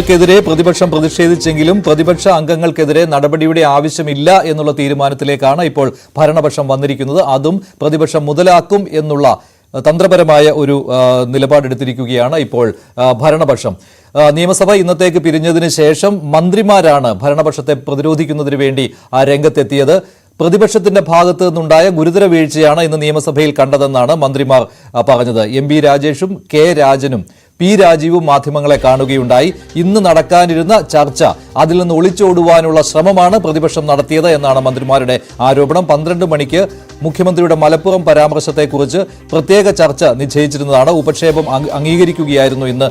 ക്കെതിരെ പ്രതിപക്ഷം പ്രതിഷേധിച്ചെങ്കിലും പ്രതിപക്ഷ അംഗങ്ങൾക്കെതിരെ നടപടിയുടെ ആവശ്യമില്ല എന്നുള്ള തീരുമാനത്തിലേക്കാണ് ഇപ്പോൾ ഭരണപക്ഷം വന്നിരിക്കുന്നത്. അതും പ്രതിപക്ഷം മുതലാക്കും എന്നുള്ള തന്ത്രപരമായ ഒരു നിലപാടെടുത്തിരിക്കുകയാണ് ഇപ്പോൾ ഭരണപക്ഷം. നിയമസഭ ഇന്നത്തേക്ക് പിരിഞ്ഞതിന് ശേഷം മന്ത്രിമാരാണ് ഭരണപക്ഷത്തെ പ്രതിരോധിക്കുന്നതിന് വേണ്ടി രംഗത്തെത്തിയത്. പ്രതിപക്ഷത്തിന്റെ ഭാഗത്തു നിന്നുണ്ടായ ഗുരുതര വീഴ്ചയാണ് ഇന്ന് നിയമസഭയിൽ കണ്ടതെന്നാണ് മന്ത്രിമാർ പറഞ്ഞത്. എം ബി രാജേഷും കെ രാജനും പി രാജീവും മാധ്യമങ്ങളെ കാണുകയുണ്ടായി. ഇന്ന് നടക്കാനിരുന്ന ചർച്ച അതിൽ നിന്ന് ഒളിച്ചോടുവാനുള്ള ശ്രമമാണ് പ്രതിപക്ഷം നടത്തിയത് എന്നാണ് മന്ത്രിമാരുടെ ആരോപണം. 12 മണിക്ക് മുഖ്യമന്ത്രിയുടെ മലപ്പുറം പരാമർശത്തെക്കുറിച്ച് പ്രത്യേക ചർച്ച നിശ്ചയിച്ചിരുന്നതാണ്. ഉപക്ഷേപം അംഗീകരിക്കുകയായിരുന്നു ഇന്ന്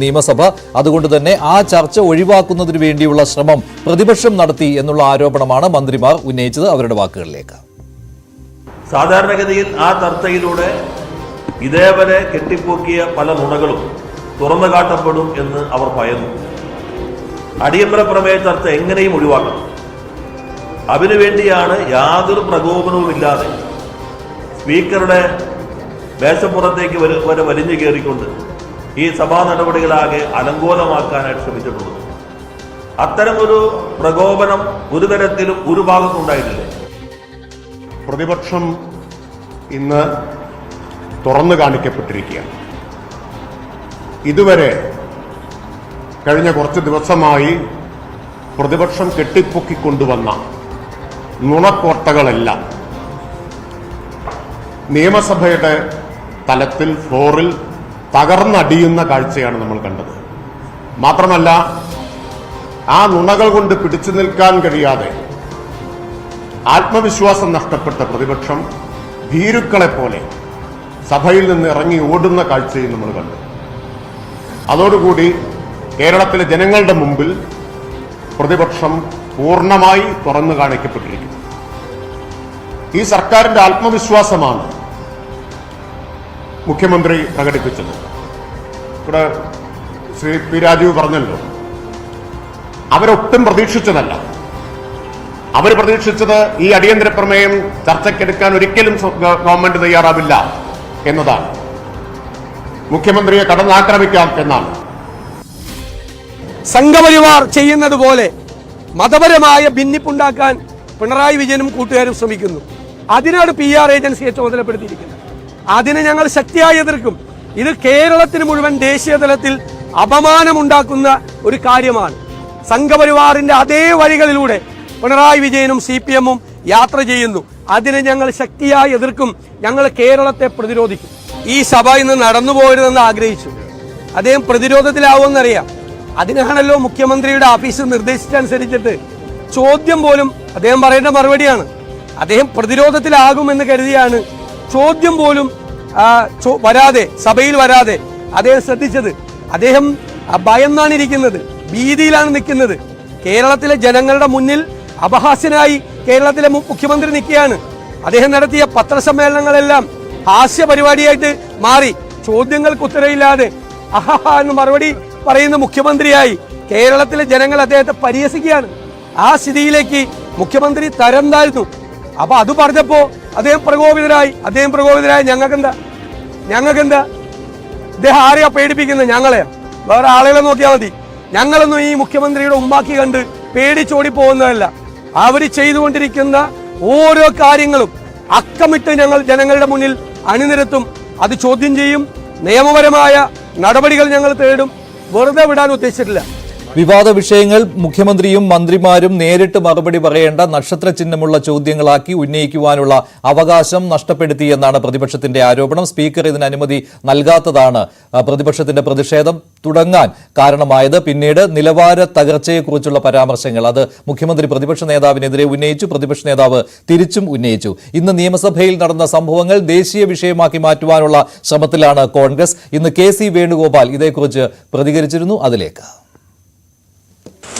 നിയമസഭ. അതുകൊണ്ട് തന്നെ ആ ചർച്ച ഒഴിവാക്കുന്നതിന് വേണ്ടിയുള്ള ശ്രമം പ്രതിപക്ഷം നടത്തി എന്നുള്ള ആരോപണമാണ് മന്ത്രിമാർ ഉന്നയിച്ചത്. അവരുടെ വാക്കുകളിലേക്ക്. സാധാരണഗതിയിൽ ആ ചർച്ചയിലൂടെ ഇതേവരെ കെട്ടിപ്പോക്കിയ പല നുണകളും തുറന്നു കാട്ടപ്പെടും എന്ന് അവർ ഭയന്നു. അടിയന്തര പ്രമേയ ചർച്ച എങ്ങനെയും ഒഴിവാക്കണം. അതിനുവേണ്ടിയാണ് യാതൊരു പ്രകോപനവുമില്ലാതെ സ്പീക്കറുടെ മേശപ്പുറത്തേക്ക് വരെ വലിഞ്ഞു കയറിക്കൊണ്ട് ഈ സഭാ നടപടികളാകെ അലങ്കോലമാക്കാനായിട്ട് ശ്രമിച്ചിട്ടുള്ളത്. അത്തരമൊരു പ്രകോപനം ഒരു തരത്തിലും ഒരു ഭാഗത്തുണ്ടായിട്ടില്ല. പ്രതിപക്ഷം ഇന്ന് തുറന്നു കാണിക്കപ്പെട്ടിരിക്കുകയാണ്. ഇതുവരെ കഴിഞ്ഞ കുറച്ച് ദിവസമായി പ്രതിപക്ഷം കെട്ടിപ്പൊക്കിക്കൊണ്ടുവന്ന നുണക്കോട്ടകളെല്ലാം നിയമസഭയുടെ തലത്തിൽ ഫ്ലോറിൽ തകർന്നടിയുന്ന കാഴ്ചയാണ് നമ്മൾ കണ്ടത്. മാത്രമല്ല, ആ നുണകൾ കൊണ്ട് പിടിച്ചു നിൽക്കാൻ കഴിയാതെ ആത്മവിശ്വാസം നഷ്ടപ്പെട്ട പ്രതിപക്ഷം ഭീരുക്കളെപ്പോലെ സഭയിൽ നിന്ന് ഇറങ്ങി ഓടുന്ന കാഴ്ചയും നമ്മൾ കണ്ടു. അതോടുകൂടി കേരളത്തിലെ ജനങ്ങളുടെ മുമ്പിൽ പ്രതിപക്ഷം പൂർണ്ണമായി തുറന്നു കാണിക്കപ്പെട്ടിരിക്കുന്നു. ഈ സർക്കാരിന്റെ ആത്മവിശ്വാസമാണ് മുഖ്യമന്ത്രി പ്രകടിപ്പിച്ചത്. ഇവിടെ ശ്രീ പി രാജീവ് പറഞ്ഞല്ലോ, അവരൊട്ടും പ്രതീക്ഷിച്ചതല്ല. അവർ പ്രതീക്ഷിച്ചത് ഈ അടിയന്തര പ്രമേയം ചർച്ചയ്ക്കെടുക്കാൻ ഒരിക്കലും ഗവൺമെന്റ് തയ്യാറാവില്ല എന്നതാണ്. മുഖ്യമന്ത്രിയെ കടന്നാക്രമിക്കാം എന്നാണ്. സംഘപരിവാർ ചെയ്യുന്നത് പോലെ മതപരമായ ഭിന്നിപ്പുണ്ടാക്കാൻ പിണറായി വിജയനും കൂട്ടുകാരും ശ്രമിക്കുന്നു. അതിനാണ് PR ഏജൻസിയെ ചുമതലപ്പെടുത്തിയിരിക്കുന്നത്. അതിനെ ഞങ്ങൾ ശക്തിയായി എതിർക്കും. ഇത് കേരളത്തിന് മുഴുവൻ ദേശീയ തലത്തിൽ അപമാനമുണ്ടാക്കുന്ന ഒരു കാര്യമാണ്. സംഘപരിവാറിന്റെ അതേ വഴികളിലൂടെ പിണറായി വിജയനും CPM-ഉം യാത്ര ചെയ്യുന്നു. അതിനെ ഞങ്ങൾ ശക്തിയായി എതിർക്കും. ഞങ്ങൾ കേരളത്തെ പ്രതിരോധിക്കും. ഈ സഭ ഇന്ന് നടന്നു പോകരുതെന്ന് ആഗ്രഹിച്ചു. അദ്ദേഹം പ്രതിരോധത്തിലാവുമെന്നറിയാം. അതിനാണല്ലോ മുഖ്യമന്ത്രിയുടെ ഓഫീസ് നിർദ്ദേശിച്ചനുസരിച്ചിട്ട് ചോദ്യം പോലും അദ്ദേഹം പറയേണ്ട മറുപടിയാണ്. അദ്ദേഹം പ്രതിരോധത്തിലാകുമെന്ന് കരുതിയാണ് ചോദ്യം പോലും വരാതെ, സഭയിൽ വരാതെ അദ്ദേഹം ശ്രദ്ധിച്ചത്. അദ്ദേഹം ഭയന്നാണ് ഇരിക്കുന്നത്, ഭീതിയിലാണ് നിൽക്കുന്നത്. കേരളത്തിലെ ജനങ്ങളുടെ മുന്നിൽ അപഹാസ്യനായി കേരളത്തിലെ മുഖ്യമന്ത്രി നിൽക്കുകയാണ്. അദ്ദേഹം നടത്തിയ പത്രസമ്മേളനങ്ങളെല്ലാം ഹാസ്യ പരിപാടിയായിട്ട് മാറി. ചോദ്യങ്ങൾക്ക് ഉത്തരവില്ലാതെ അഹഹ എന്ന് മറുപടി പറയുന്ന മുഖ്യമന്ത്രിയായി കേരളത്തിലെ ജനങ്ങൾ അദ്ദേഹത്തെ പരിഹസിക്കുകയാണ്. ആ സ്ഥിതിയിലേക്ക് മുഖ്യമന്ത്രി തരം താഴ്ന്നു. അപ്പൊ അത് പറഞ്ഞപ്പോ അദ്ദേഹം പ്രകോപിതരായി. ഞങ്ങൾക്കെന്താ ഇദ്ദേഹം ആരെയാ പേടിപ്പിക്കുന്നത്? ഞങ്ങളെയാ? വേറെ ആളുകളെ നോക്കിയാൽ മതി. ഞങ്ങളൊന്നും ഈ മുഖ്യമന്ത്രിയുടെ ഉമ്മാക്കി കണ്ട് പേടിച്ചോടി പോകുന്നതല്ല. അവർ ചെയ്തുകൊണ്ടിരിക്കുന്ന ഓരോ കാര്യങ്ങളും അക്കമിട്ട് ഞങ്ങൾ ജനങ്ങളുടെ മുന്നിൽ അണിനിരത്തും. അത് ചോദ്യം ചെയ്യും. നിയമപരമായ നടപടികൾ ഞങ്ങൾ തേടും. വെറുതെ വിടാൻ ഉദ്ദേശിച്ചിട്ടില്ല. വിവാദ വിഷയങ്ങൾ മുഖ്യമന്ത്രിയും മന്ത്രിമാരും നേരിട്ട് മറുപടി പറയേണ്ട നക്ഷത്ര ചിഹ്നമുള്ള ചോദ്യങ്ങളാക്കി ഉന്നയിക്കുവാനുള്ള അവകാശം നഷ്ടപ്പെടുത്തിയെന്നാണ് പ്രതിപക്ഷത്തിന്റെ ആരോപണം. സ്പീക്കർ ഇതിന് അനുമതി നൽകാത്തതാണ് പ്രതിപക്ഷത്തിന്റെ പ്രതിഷേധം തുടങ്ങാൻ കാരണമായത്. പിന്നീട് നിലവാര തകർച്ചയെക്കുറിച്ചുള്ള പരാമർശങ്ങൾ അത് മുഖ്യമന്ത്രി പ്രതിപക്ഷ നേതാവിനെതിരെ ഉന്നയിച്ചു. പ്രതിപക്ഷ നേതാവ് തിരിച്ചും ഉന്നയിച്ചു. ഇന്ന് നിയമസഭയിൽ നടന്ന സംഭവങ്ങൾ ദേശീയ വിഷയമാക്കി മാറ്റുവാനുള്ള ശ്രമത്തിലാണ് കോൺഗ്രസ്. ഇന്ന് KC വേണുഗോപാൽ ഇതേക്കുറിച്ച് പ്രതികരിച്ചിരുന്നു. അതിലേക്ക്.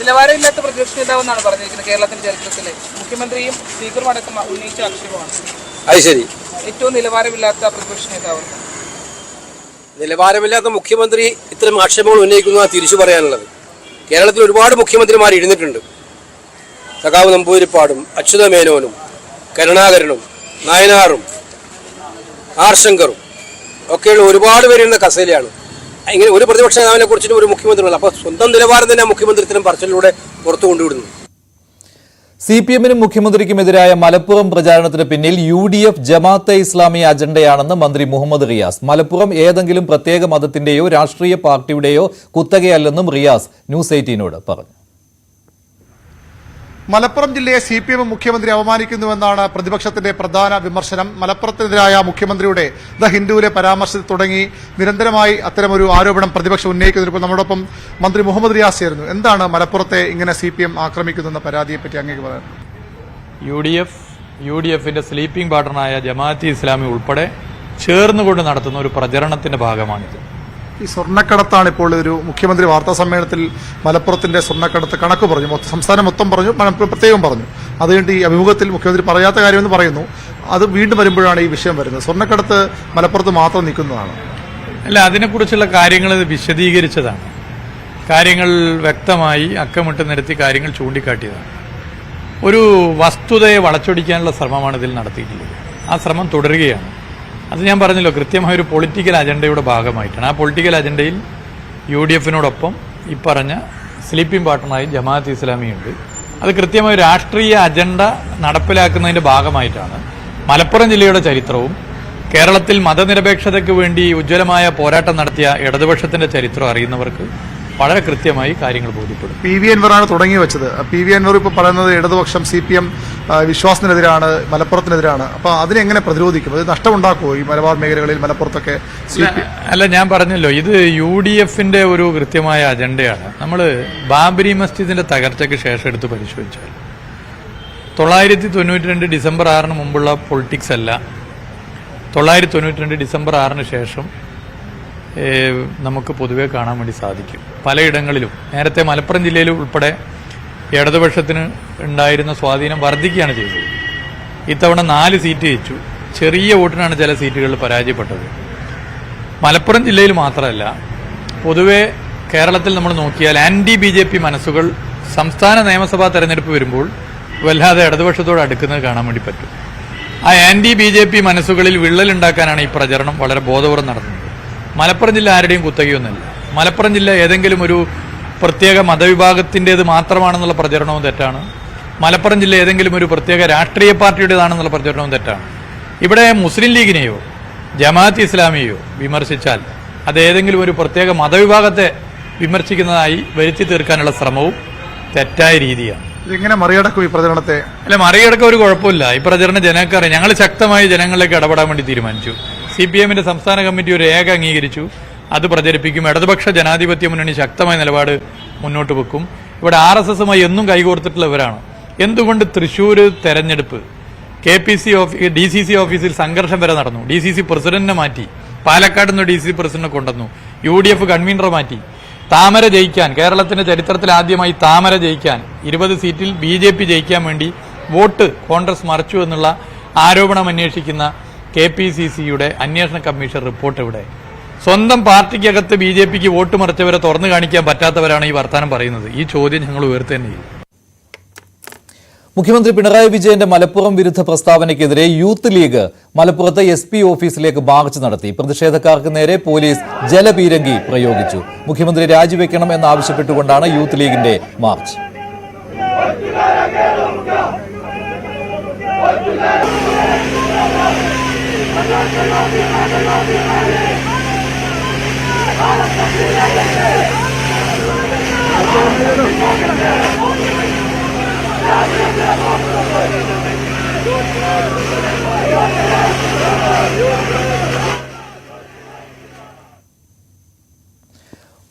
നിലവാരമില്ലാത്ത പ്രതിപക്ഷ നേതാവെന്നാണ് പറഞ്ഞിരിക്കുന്നത്. കേരളത്തിന്റെ ചരിത്രത്തിലെ മുഖ്യമന്ത്രിയും സ്പീക്കറും അടക്കം ഉന്നയിച്ച ആക്ഷേപമാണ്. അത് ശരി. ഏറ്റവും നിലവാരമില്ലാത്ത പ്രതിപക്ഷ നേതാവ്. നിലവാരമില്ലാത്ത മുഖ്യമന്ത്രി ഇത്തരം ആക്ഷേപങ്ങൾ ഉന്നയിക്കുന്നതാണ് തിരിച്ചു പറയാനുള്ളത്. കേരളത്തിൽ ഒരുപാട് മുഖ്യമന്ത്രിമാർ ഇരുന്നിട്ടുണ്ട്. സഖാവ് നമ്പൂതിരിപ്പാടും അച്യുത മേനോനും കരുണാകരനും നായനാറും ആർ ശങ്കറും ഒക്കെയുള്ള ഒരുപാട് പേരുന്ന കസേലയാണ്. ഇങ്ങനെ ഒരു പ്രതിപക്ഷ നേതാവിനെ കുറിച്ചിട്ട് ഒരു മുഖ്യമന്ത്രി അപ്പോൾ സ്വന്തം നിലവാരം തന്നെ മുഖ്യമന്ത്രി ഇത്തരം പറച്ചിലൂടെ പുറത്തു കൊണ്ടുവിടുന്നു. CPM-നും മുഖ്യമന്ത്രിക്കുമെതിരായ മലപ്പുറം പ്രചാരണത്തിന് പിന്നിൽ UDF ജമാഅത്തെ ഇസ്ലാമി അജണ്ടയാണെന്ന് മന്ത്രി മുഹമ്മദ് റിയാസ്. മലപ്പുറം ഏതെങ്കിലും പ്രത്യേക മതത്തിന്റെയോ രാഷ്ട്രീയ പാർട്ടിയുടെയോ കുത്തകയല്ലെന്നും റിയാസ് ന്യൂസ് 18നോട് പറഞ്ഞു. മലപ്പുറം ജില്ലയെ CPM മുഖ്യമന്ത്രി അവമാനിക്കുന്നുവെന്നാണ് പ്രതിപക്ഷത്തിന്റെ പ്രധാന വിമർശനം. മലപ്പുറത്തിനെതിരായ മുഖ്യമന്ത്രിയുടെ ദ ഹിന്ദുവിലെ പരാമർശത്തിൽ തുടങ്ങി നിരന്തരമായി അത്തരമൊരു ആരോപണം പ്രതിപക്ഷം ഉന്നയിക്കുന്നതിപ്പോൾ നമ്മോടൊപ്പം മന്ത്രി മുഹമ്മദ് റിയാസ് ചേരുന്നു. എന്താണ് മലപ്പുറത്തെ ഇങ്ങനെ CPM ആക്രമിക്കുന്നെന്ന പരാതിയെപ്പറ്റി അങ്ങേക്ക് പറയാൻ? UDFന്റെ സ്ലീപ്പിംഗ് പാർട്ണറായ ജമാഅത്തെ ഇസ്ലാമി ഉൾപ്പെടെ ചേർന്നുകൊണ്ട് നടത്തുന്ന ഒരു പ്രചരണത്തിന്റെ ഭാഗമാണിത്. ഈ സ്വർണ്ണക്കടത്താണ് ഇപ്പോൾ ഒരു മുഖ്യമന്ത്രി വാർത്താ സമ്മേളനത്തിൽ മലപ്പുറത്തിന്റെ സ്വർണ്ണക്കടത്ത് കണക്ക് പറഞ്ഞു, സംസ്ഥാനം മൊത്തം പറഞ്ഞു, മലപ്പുറം പ്രത്യേകം പറഞ്ഞു. അതുകൊണ്ട് ഈ അഭിമുഖത്തിൽ മുഖ്യമന്ത്രി പറയാത്ത കാര്യമെന്ന് പറയുന്നു. അത് വീണ്ടും വരുമ്പോഴാണ് ഈ വിഷയം വരുന്നത്. സ്വർണ്ണക്കടത്ത് മലപ്പുറത്ത് മാത്രം നിൽക്കുന്നതാണ്. അല്ല, അതിനെക്കുറിച്ചുള്ള കാര്യങ്ങൾ വിശദീകരിച്ചതാണ്. കാര്യങ്ങൾ വ്യക്തമായി അക്കമിട്ട് നിരത്തി കാര്യങ്ങൾ ചൂണ്ടിക്കാട്ടിയതാണ്. ഒരു വസ്തുതയെ വളച്ചൊടിക്കാനുള്ള ശ്രമമാണ് ഇതിൽ നടത്തിയിട്ടുള്ളത്. ആ ശ്രമം തുടരുകയാണ്. അത് ഞാൻ പറഞ്ഞല്ലോ, കൃത്യമായ ഒരു പൊളിറ്റിക്കൽ അജണ്ടയുടെ ഭാഗമായിട്ടാണ്. ആ പൊളിറ്റിക്കൽ അജണ്ടയിൽ UDFനോടൊപ്പം ഈ പറഞ്ഞ സ്ലീപ്പിംഗ് പാർട്ണറായി ജമാഅത്ത് ഇസ്ലാമിയുണ്ട്. അത് കൃത്യമായ രാഷ്ട്രീയ അജണ്ട നടപ്പിലാക്കുന്നതിന്റെ ഭാഗമായിട്ടാണ്. മലപ്പുറം ജില്ലയുടെ ചരിത്രവും കേരളത്തിൽ മതനിരപേക്ഷതയ്ക്ക് വേണ്ടി ഉജ്ജ്വലമായ പോരാട്ടം നടത്തിയ ഇടതുപക്ഷത്തിന്റെ ചരിത്രം അറിയുന്നവർക്ക് വളരെ കൃത്യമായി കാര്യങ്ങൾ ബോധ്യപ്പെടും. PV അൻവറാണ് തുടങ്ങി വെച്ചത്. PV അൻവർ ഇപ്പോൾ പറയുന്നത് ഇടതുപക്ഷം CPM വിശ്വാസത്തിനെതിരാണ്, മലപ്പുറത്തിനെതിരാണ്. അപ്പൊ അതിനെങ്ങനെ പ്രതിരോധിക്കും? അത് നഷ്ടമുണ്ടാക്കുമോ ഈ മലബാർ മേഖലകളിൽ മലപ്പുറത്തൊക്കെ? അല്ല, ഞാൻ പറഞ്ഞല്ലോ, ഇത് UDFന്റെ ഒരു കൃത്യമായ അജണ്ടയാണ്. നമ്മൾ ബാബരി മസ്ജിദിന്റെ തകർച്ചയ്ക്ക് ശേഷം എടുത്ത് പരിശോധിച്ചാൽ 992 ഡിസംബർ 6 മുമ്പുള്ള പൊളിറ്റിക്സ് അല്ല 992 ഡിസംബർ 6 ശേഷം നമുക്ക് പൊതുവെ കാണാൻ വേണ്ടി സാധിക്കും. പലയിടങ്ങളിലും നേരത്തെ മലപ്പുറം ജില്ലയിൽ ഉൾപ്പെടെ ഇടതുപക്ഷത്തിന് ഉണ്ടായിരുന്ന സ്വാധീനം വർദ്ധിക്കുകയാണ് ചെയ്തത്. ഇത്തവണ 4 സീറ്റ് ജയിച്ചു. ചെറിയ വോട്ടിനാണ് ചില സീറ്റുകളിൽ പരാജയപ്പെട്ടത്. മലപ്പുറം ജില്ലയിൽ മാത്രമല്ല, പൊതുവെ കേരളത്തിൽ നമ്മൾ നോക്കിയാൽ BJP മനസ്സുകൾ സംസ്ഥാന നിയമസഭാ തെരഞ്ഞെടുപ്പ് വരുമ്പോൾ വല്ലാതെ ഇടതുപക്ഷത്തോട് അടുക്കുന്നത് കാണാൻ വേണ്ടി പറ്റും. ആ BJP മനസ്സുകളിൽ വിള്ളലുണ്ടാക്കാനാണ് ഈ പ്രചരണം വളരെ ബോധപൂർവ്വം നടത്തുന്നത്. മലപ്പുറം ജില്ല ആരുടെയും കുത്തകയൊന്നുമല്ല. മലപ്പുറം ജില്ല ഏതെങ്കിലും ഒരു പ്രത്യേക മതവിഭാഗത്തിൻ്റേത് മാത്രമാണെന്നുള്ള പ്രചരണവും തെറ്റാണ്. മലപ്പുറം ജില്ല ഏതെങ്കിലും ഒരു പ്രത്യേക രാഷ്ട്രീയ പാർട്ടിയുടേതാണെന്നുള്ള പ്രചരണവും തെറ്റാണ്. ഇവിടെ മുസ്ലിം ലീഗിനെയോ ജമാഅത്ത് ഇസ്ലാമിയെയോ വിമർശിച്ചാൽ അത് ഏതെങ്കിലും ഒരു പ്രത്യേക മതവിഭാഗത്തെ വിമർശിക്കുന്നതായി വരുത്തി തീർക്കാനുള്ള ശ്രമവും തെറ്റായ രീതിയാണ്. ഇതെങ്ങനെ മറികടക്കും ഈ പ്രചരണത്തെ? അല്ല, മറികടക്കം ഒരു കുഴപ്പമില്ല. ഈ പ്രചരണം ജനങ്ങൾക്കറിയാം. ഞങ്ങൾ ശക്തമായി ജനങ്ങളിലേക്ക് ഇടപെടാൻ വേണ്ടി തീരുമാനിച്ചു. CPMന്റെ സംസ്ഥാന കമ്മിറ്റി ഒരു രേഖ അംഗീകരിച്ചു. അത് പ്രചരിപ്പിക്കും. ഇടതുപക്ഷ ജനാധിപത്യ മുന്നണി ശക്തമായ നിലപാട് മുന്നോട്ട് വെക്കും. ഇവിടെ RSSുമായി എന്നും കൈകോർത്തിട്ടുള്ളവരാണ്. എന്തുകൊണ്ട് തൃശ്ശൂർ തെരഞ്ഞെടുപ്പ് DCC ഓഫീസിൽ സംഘർഷം വരെ നടന്നു? DCC പ്രസിഡന്റിനെ മാറ്റി, പാലക്കാട് നിന്ന് DCC പ്രസിഡന്റിനെ കൊണ്ടുവന്നു, UDF കൺവീനറെ മാറ്റി. താമര ജയിക്കാൻ, കേരളത്തിന്റെ ചരിത്രത്തിൽ ആദ്യമായി താമര ജയിക്കാൻ 20 സീറ്റിൽ BJP ജയിക്കാൻ വേണ്ടി വോട്ട് കോൺഗ്രസ് മറിച്ചു എന്നുള്ള ആരോപണം അന്വേഷിക്കുന്ന KPCCയുടെ അന്വേഷണ കമ്മീഷൻ റിപ്പോർട്ട് എവിടെ? സ്വന്തം പാർട്ടിക്കകത്ത് BJPക്ക് വോട്ട് മറിച്ചവരെ തുറന്നു കാണിക്കാൻ പറ്റാത്തവരാണ് ഈ വർത്തമാനം പറയുന്നത്. ഈ ചോദ്യം ഞങ്ങൾ ഉയർത്തുതന്നെ ചെയ്യും. മുഖ്യമന്ത്രി പിണറായി വിജയന്റെ മലപ്പുറം വിരുദ്ധ പ്രസ്താവനയ്ക്കെതിരെ യൂത്ത് ലീഗ് മലപ്പുറത്ത് SP ഓഫീസിലേക്ക് മാർച്ച് നടത്തി. പ്രതിഷേധക്കാർക്ക് നേരെ പോലീസ് ജലപീരങ്കി പ്രയോഗിച്ചു. മുഖ്യമന്ത്രി രാജിവെക്കണം എന്നാവശ്യപ്പെട്ടുകൊണ്ടാണ് യൂത്ത് ലീഗിന്റെ മാർച്ച്.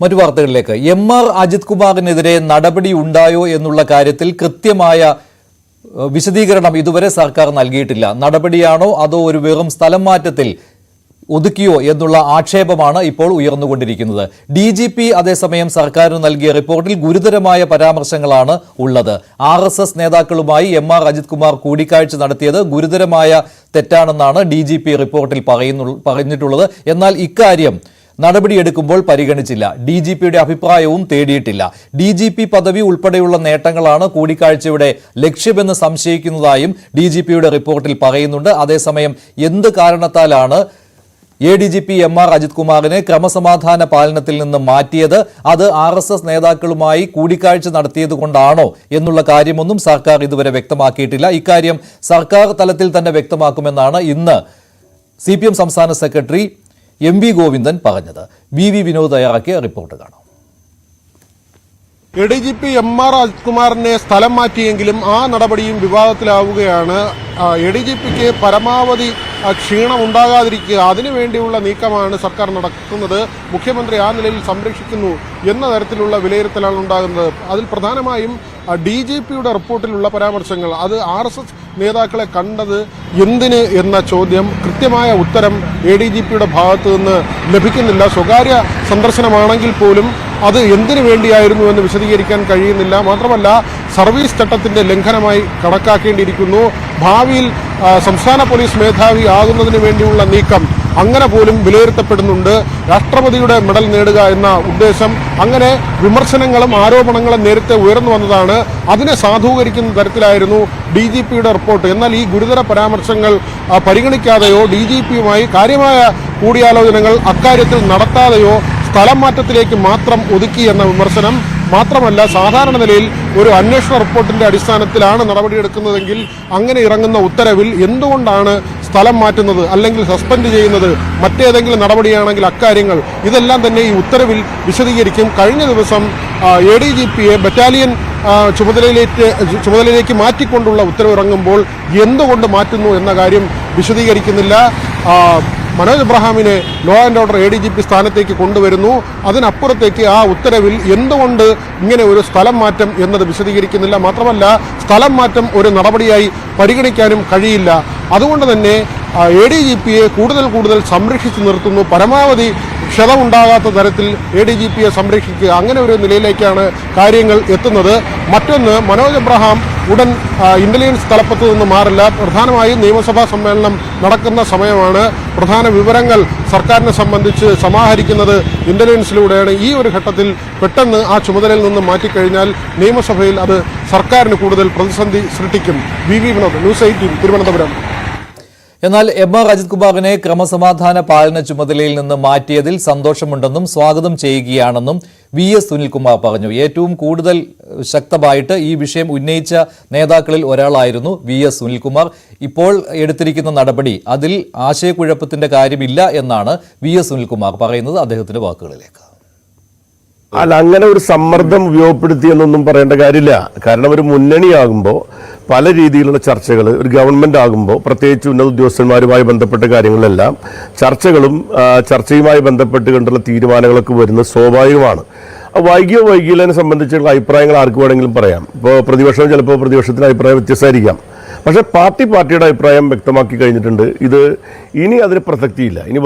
മറ്റു വാർത്തകളിലേക്ക്. MR അജിത് കുമാറിനെതിരെ നടപടി ഉണ്ടായോ എന്നുള്ള കാര്യത്തിൽ കൃത്യമായ വിശദീകരണം ഇതുവരെ സർക്കാർ നൽകിയിട്ടില്ല. നടപടിയാണോ അതോ ഒരു വെറും സ്ഥലം മാറ്റത്തിൽ ഒതുക്കിയോ എന്നുള്ള ആക്ഷേപമാണ് ഇപ്പോൾ ഉയർന്നുകൊണ്ടിരിക്കുന്നത്. DGP അതേസമയം സർക്കാരിന് നൽകിയ റിപ്പോർട്ടിൽ ഗുരുതരമായ പരാമർശങ്ങളാണ് ഉള്ളത്. RSS നേതാക്കളുമായി MR അജിത് കുമാർ കൂടിക്കാഴ്ച നടത്തിയത് ഗുരുതരമായ തെറ്റാണെന്നാണ് DGP റിപ്പോർട്ടിൽ പറഞ്ഞിട്ടുള്ളത്. എന്നാൽ ഇക്കാര്യം നടപടിയെടുക്കുമ്പോൾ പരിഗണിച്ചില്ല. DGPയുടെ അഭിപ്രായവും തേടിയിട്ടില്ല. DGP പദവി ഉൾപ്പെടെയുള്ള നേട്ടങ്ങളാണ് കൂടിക്കാഴ്ചയുടെ ലക്ഷ്യമെന്ന് സംശയിക്കുന്നതായും DGPയുടെ റിപ്പോർട്ടിൽ പറയുന്നുണ്ട്. അതേസമയം എന്ത് കാരണത്താലാണ് ADGP MR അജിത് കുമാറിനെ ക്രമസമാധാന പാലനത്തിൽ നിന്ന് മാറ്റിയത് അത് RSS നേതാക്കളുമായി കൂടിക്കാഴ്ച നടത്തിയതുകൊണ്ടാണോ എന്നുള്ള കാര്യമൊന്നും സർക്കാർ ഇതുവരെ വ്യക്തമാക്കിയിട്ടില്ല. ഇക്കാര്യം സർക്കാർ തലത്തിൽ തന്നെ വ്യക്തമാക്കുമെന്നാണ് ഇന്ന് CPM സംസ്ഥാന സെക്രട്ടറി MV ഗോവിന്ദൻ പറഞ്ഞത്. VV വിനോദ് തയ്യാറാക്കിയ റിപ്പോർട്ട് കാണാം. ADGP MR അജിത് കുമാറിനെ സ്ഥലം മാറ്റിയെങ്കിലും ആ നടപടിയും വിവാദത്തിലാവുകയാണ്. ADGPക്ക് പരമാവധി ക്ഷീണം ഉണ്ടാകാതിരിക്കുക അതിനുവേണ്ടിയുള്ള നീക്കമാണ് സർക്കാർ നടക്കുന്നത്. മുഖ്യമന്ത്രി ആ നിലയിൽ സംരക്ഷിക്കുന്നു എന്ന തരത്തിലുള്ള വിലയിരുത്തലാണ് ഉണ്ടാകുന്നത്. അതിൽ പ്രധാനമായും DGPയുടെ റിപ്പോർട്ടിലുള്ള പരാമർശങ്ങൾ, അത് RSS നേതാക്കളെ കണ്ടത് എന്തിന് എന്ന ചോദ്യം കൃത്യമായ ഉത്തരം ADGPയുടെ ഭാഗത്തു നിന്ന് ലഭിക്കുന്നില്ല. സ്വകാര്യ സന്ദർശനമാണെങ്കിൽ പോലും അത് എന്തിനു വേണ്ടിയായിരുന്നു എന്ന് വിശദീകരിക്കാൻ കഴിയുന്നില്ല. മാത്രമല്ല സർവീസ് ചട്ടത്തിന്റെ ലംഘനമായി കണക്കാക്കേണ്ടിയിരിക്കുന്നു. ഭാവിയിൽ സംസ്ഥാന പോലീസ് മേധാവി ആകുന്നതിന് വേണ്ടിയുള്ള നീക്കം അങ്ങനെ പോലും വിലയിരുത്തപ്പെടുന്നുണ്ട്. രാഷ്ട്രപതിയുടെ മെഡൽ നേടുക എന്ന ഉദ്ദേശം, അങ്ങനെ വിമർശനങ്ങളും ആരോപണങ്ങളും നേരത്തെ ഉയർന്നു വന്നതാണ്. അതിനെ സാധൂകരിക്കുന്ന തരത്തിലായിരുന്നു DGPയുടെ റിപ്പോർട്ട്. എന്നാൽ ഈ ഗുരുതര പരാമർശങ്ങൾ പരിഗണിക്കാതെയോ DGPയുമായി കാര്യമായ കൂടിയാലോചനകൾ അക്കാര്യത്തിൽ നടത്താതെയോ സ്ഥലം മാറ്റത്തിലേക്ക് മാത്രം ഒതുക്കി എന്ന വിമർശനം. മാത്രമല്ല സാധാരണ നിലയിൽ ഒരു അന്വേഷണ റിപ്പോർട്ടിന്റെ അടിസ്ഥാനത്തിലാണ് നടപടിയെടുക്കുന്നതെങ്കിൽ അങ്ങനെ ഇറങ്ങുന്ന ഉത്തരവിൽ എന്തുകൊണ്ടാണ് സ്ഥലം മാറ്റുന്നത് അല്ലെങ്കിൽ സസ്പെൻഡ് ചെയ്യുന്നത്, മറ്റേതെങ്കിലും നടപടിയാണെങ്കിൽ അക്കാര്യങ്ങൾ ഇതെല്ലാം തന്നെ ഈ ഉത്തരവിൽ വിശദീകരിക്കും. കഴിഞ്ഞ ദിവസം ADGPയെ ബറ്റാലിയൻ ചുമതലയിലേക്ക് മാറ്റിക്കൊണ്ടുള്ള ഉത്തരവിറങ്ങുമ്പോൾ എന്തുകൊണ്ട് മാറ്റുന്നു എന്ന കാര്യം വിശദീകരിക്കുന്നില്ല. മനോജ് എബ്രഹാമിനെ ലോ ആൻഡ് ഓർഡർ ADGP സ്ഥാനത്തേക്ക് കൊണ്ടുവരുന്നു. അതിനപ്പുറത്തേക്ക് ആ ഉത്തരവിൽ എന്തുകൊണ്ട് ഇങ്ങനെ ഒരു സ്ഥലം മാറ്റം എന്നത് വിശദീകരിക്കുന്നില്ല. മാത്രമല്ല സ്ഥലം മാറ്റം ഒരു നടപടിയായി പരിഗണിക്കാനും കഴിയില്ല. അതുകൊണ്ട് തന്നെ ADGPയെ കൂടുതൽ സംരക്ഷിച്ചു നിർത്തുന്നു. പരമാവധി ക്ഷതമുണ്ടാകാത്ത തരത്തിൽ ADGPയെ സംരക്ഷിക്കുക, അങ്ങനെ ഒരു നിലയിലേക്കാണ് കാര്യങ്ങൾ എത്തുന്നത്. മറ്റൊന്ന്, മനോജ് എബ്രഹാം ഉടൻ ഇന്റലിജൻസ് തലപ്പത്ത് നിന്ന് മാറില്ല. പ്രധാനമായും നിയമസഭാ സമ്മേളനം നടക്കുന്ന സമയമാണ്. പ്രധാന വിവരങ്ങൾ സർക്കാരിനെ സംബന്ധിച്ച് സമാഹരിക്കുന്നത് ഇന്റലിജൻസിലൂടെയാണ്. ഈ ഒരു ഘട്ടത്തിൽ പെട്ടെന്ന് ആ ചുമതലയിൽ നിന്ന് മാറ്റിക്കഴിഞ്ഞാൽ നിയമസഭയിൽ അത് സർക്കാരിന് കൂടുതൽ പ്രതിസന്ധി സൃഷ്ടിക്കും. VV Vinod, news 18 Thiruvananthapuram. എന്നാൽ MR അജിത് കുമാറിനെ ക്രമസമാധാന പാലന ചുമതലയിൽ നിന്ന് മാറ്റിയതിൽ സന്തോഷമുണ്ടെന്നും സ്വാഗതം ചെയ്യുകയാണെന്നും VS സുനിൽകുമാർ പറഞ്ഞു. ഏറ്റവും കൂടുതൽ ശക്തമായിട്ട് ഈ വിഷയം ഉന്നയിച്ച നേതാക്കളിൽ ഒരാളായിരുന്നു VS സുനിൽകുമാർ. ഇപ്പോൾ എടുത്തിരിക്കുന്ന നടപടി അതിൽ ആശയക്കുഴപ്പത്തിന്റെ കാര്യമില്ല എന്നാണ് VS സുനിൽകുമാർ പറയുന്നത്. അദ്ദേഹത്തിന്റെ വാക്കുകളിലേക്ക്. അല്ല, അങ്ങനെ ഒരു സമ്മർദ്ദം ഉപയോഗപ്പെടുത്തി എന്നൊന്നും പറയേണ്ട കാര്യമില്ല. കാരണം ഒരു മുന്നണിയാകുമ്പോൾ പല രീതിയിലുള്ള ചർച്ചകൾ, ഒരു ഗവൺമെന്റ് ആകുമ്പോൾ പ്രത്യേകിച്ച് ഉന്നത ഉദ്യോഗസ്ഥന്മാരുമായി ബന്ധപ്പെട്ട കാര്യങ്ങളിലെല്ലാം ചർച്ചയുമായി ബന്ധപ്പെട്ട് കണ്ടുള്ള തീരുമാനങ്ങളൊക്കെ വരുന്നത് സ്വാഭാവികമാണ്. വൈകിയതിനെ സംബന്ധിച്ചുള്ള അഭിപ്രായങ്ങൾ ആർക്ക് വേണമെങ്കിലും പറയാം. ഇപ്പോൾ പ്രതിപക്ഷം ചിലപ്പോൾ പ്രതിപക്ഷത്തിന് അഭിപ്രായം വ്യത്യസ്തമായിരിക്കാം. പക്ഷേ പാർട്ടിയുടെ അഭിപ്രായം വ്യക്തമാക്കി കഴിഞ്ഞിട്ടുണ്ട്. ഇത് ഇനി അതിന് പ്രസക്തിയില്ല. ഇനി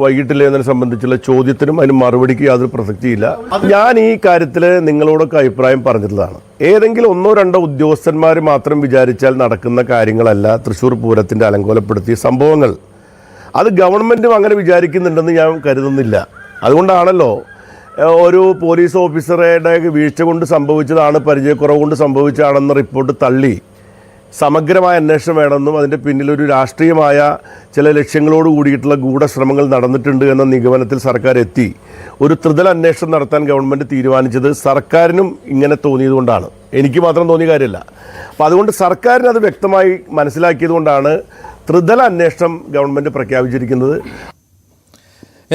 വൈകിട്ടില്ല എന്നതിനെ സംബന്ധിച്ചുള്ള ചോദ്യത്തിനും അതിന് മറുപടിക്ക് യാതൊരു പ്രസക്തിയില്ല. ഞാൻ ഈ കാര്യത്തിൽ നിങ്ങളോടൊക്കെ അഭിപ്രായം പറഞ്ഞിട്ടുള്ളതാണ്. ഏതെങ്കിലും 1-2 ഉദ്യോഗസ്ഥന്മാർ മാത്രം വിചാരിച്ചാൽ നടക്കുന്ന കാര്യങ്ങളല്ല തൃശ്ശൂർ പൂരത്തിൻ്റെ അലങ്കോലപ്പെടുത്തിയ സംഭവങ്ങൾ. അത് ഗവൺമെൻറ്റും അങ്ങനെ വിചാരിക്കുന്നുണ്ടെന്ന് ഞാൻ കരുതുന്നില്ല. അതുകൊണ്ടാണല്ലോ ഒരു പോലീസ് ഓഫീസറുടെ വീഴ്ച കൊണ്ട് സംഭവിച്ചതാണ്, പരിചയക്കുറവ് കൊണ്ട് സംഭവിച്ചതാണെന്ന റിപ്പോർട്ട് തള്ളി സമഗ്രമായ അന്വേഷണം വേണമെന്നും അതിൻ്റെ പിന്നിലൊരു രാഷ്ട്രീയമായ ചില ലക്ഷ്യങ്ങളോട് കൂടിയിട്ടുള്ള ഗൂഢശ്രമങ്ങൾ നടന്നിട്ടുണ്ട് എന്ന നിഗമനത്തിൽ സർക്കാർ എത്തി. ഒരു ത്രിതല അന്വേഷണം നടത്താൻ ഗവൺമെൻറ് തീരുമാനിച്ചത് സർക്കാരിനും ഇങ്ങനെ തോന്നിയതുകൊണ്ടാണ്. എനിക്ക് മാത്രം തോന്നിയ കാര്യമല്ല. അപ്പോൾ അതുകൊണ്ട് സർക്കാരിന് അത് വ്യക്തമായി മനസ്സിലാക്കിയത് കൊണ്ടാണ് ത്രിതല അന്വേഷണം ഗവൺമെൻറ് പ്രഖ്യാപിച്ചിരിക്കുന്നത്.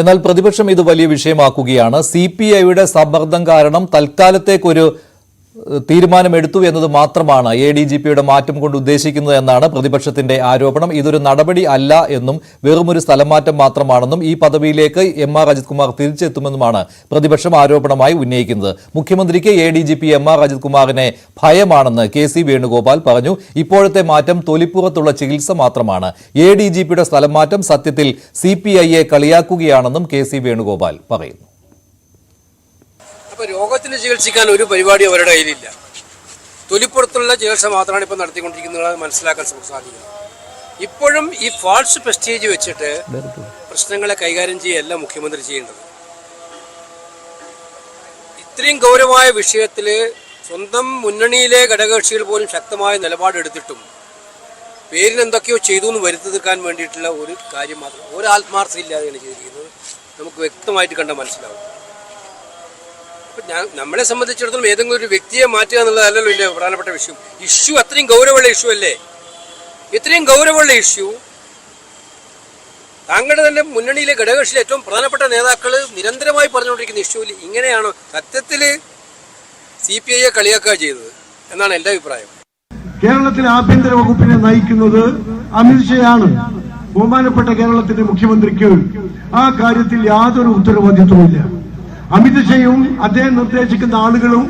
എന്നാൽ പ്രതിപക്ഷം ഇത് വലിയ വിഷയമാക്കുകയാണ്. CPIയുടെ സമ്മർദ്ദം കാരണം തൽക്കാലത്തേക്കൊരു തീരുമാനമെടുത്തു എന്നത് മാത്രമാണ് ADGPയുടെ മാറ്റം കൊണ്ട് ഉദ്ദേശിക്കുന്നത് എന്നാണ് പ്രതിപക്ഷത്തിന്റെ ആരോപണം. ഇതൊരു നടപടി അല്ല എന്നും വെറുമൊരു സ്ഥലമാറ്റം മാത്രമാണെന്നും ഈ പദവിയിലേക്ക് MR അജിത് കുമാർ തിരിച്ചെത്തുമെന്നുമാണ് പ്രതിപക്ഷം ആരോപണമായി ഉന്നയിക്കുന്നത്. മുഖ്യമന്ത്രിക്ക് ADGP MR അജിത് കുമാറിനെ ഭയമാണെന്ന് KC വേണുഗോപാൽ പറഞ്ഞു. ഇപ്പോഴത്തെ മാറ്റം തൊലിപ്പുറത്തുള്ള ചികിത്സ മാത്രമാണ്. ADGPയുടെ സ്ഥലം മാറ്റം സത്യത്തിൽ CPIയെ കളിയാക്കുകയാണെന്നും KC വേണുഗോപാൽ പറയുന്നു. രോഗത്തിന് ചികിത്സിക്കാൻ ഒരു പരിപാടി അവരുടെ കയ്യിലില്ല. തൊലിപ്പുറത്തുള്ള ചികിത്സ മാത്രമാണ് ഇപ്പോൾ നടത്തിക്കൊണ്ടിരിക്കുന്നത് മനസ്സിലാക്കാൻ സാധിക്കും. ഇപ്പോഴും ഈ ഫാൾസ് പ്രസ്റ്റീജ് വെച്ചിട്ട് പ്രശ്നങ്ങളെ കൈകാര്യം ചെയ്യുകയല്ല മുഖ്യമന്ത്രി ചെയ്യേണ്ടത്. ഇത്രയും ഗൗരവമായ വിഷയത്തിൽ സ്വന്തം മുന്നണിയിലെ ഘടകകക്ഷികൾ പോലും ശക്തമായ നിലപാടെടുത്തിട്ടും പേരിന് എന്തൊക്കെയോ ചെയ്തു എന്ന് വരുത്തി തീർക്കാൻ വേണ്ടിയിട്ടുള്ള ഒരു കാര്യം മാത്രം, ഒരു ആത്മാർത്ഥത ഇല്ലാതെയാണ് ചെയ്തിരിക്കുന്നത്. നമുക്ക് വ്യക്തമായിട്ട് കണ്ടാൽ മനസ്സിലാവും. അപ്പം നമ്മളെ സംബന്ധിച്ചിടത്തോളം ഏതെങ്കിലും ഒരു വ്യക്തിയെ മാറ്റുക എന്നുള്ളതല്ലല്ലോ ഇതിൻ്റെ പ്രധാനപ്പെട്ട വിഷയം. ഇഷ്യൂ അത്രയും ഗൗരവമുള്ള ഇഷ്യൂ അല്ലേ? ഇത്രയും ഗൗരവമുള്ള ഇഷ്യൂ താങ്കളുടെ തന്നെ മുന്നണിയിലെ ഘടകകക്ഷിയിലെ ഏറ്റവും പ്രധാനപ്പെട്ട നേതാക്കൾ നിരന്തരമായി പറഞ്ഞുകൊണ്ടിരിക്കുന്ന ഇഷ്യൂവിൽ ഇങ്ങനെയാണോ സത്യത്തിൽ CPI കളിയാക്കുക ചെയ്തത് എന്നാണ് എൻ്റെ അഭിപ്രായം. കേരളത്തിലെ ആഭ്യന്തര വകുപ്പിനെ നയിക്കുന്നത് അമിത്ഷായാണ്. ബഹുമാനപ്പെട്ട കേരളത്തിന്റെ മുഖ്യമന്ത്രിക്ക് ആ കാര്യത്തിൽ യാതൊരു ഉത്തരവാദിത്വമില്ല. അമിത്ഷായും അദ്ദേഹം നിർദ്ദേശിക്കുന്ന ആളുകളും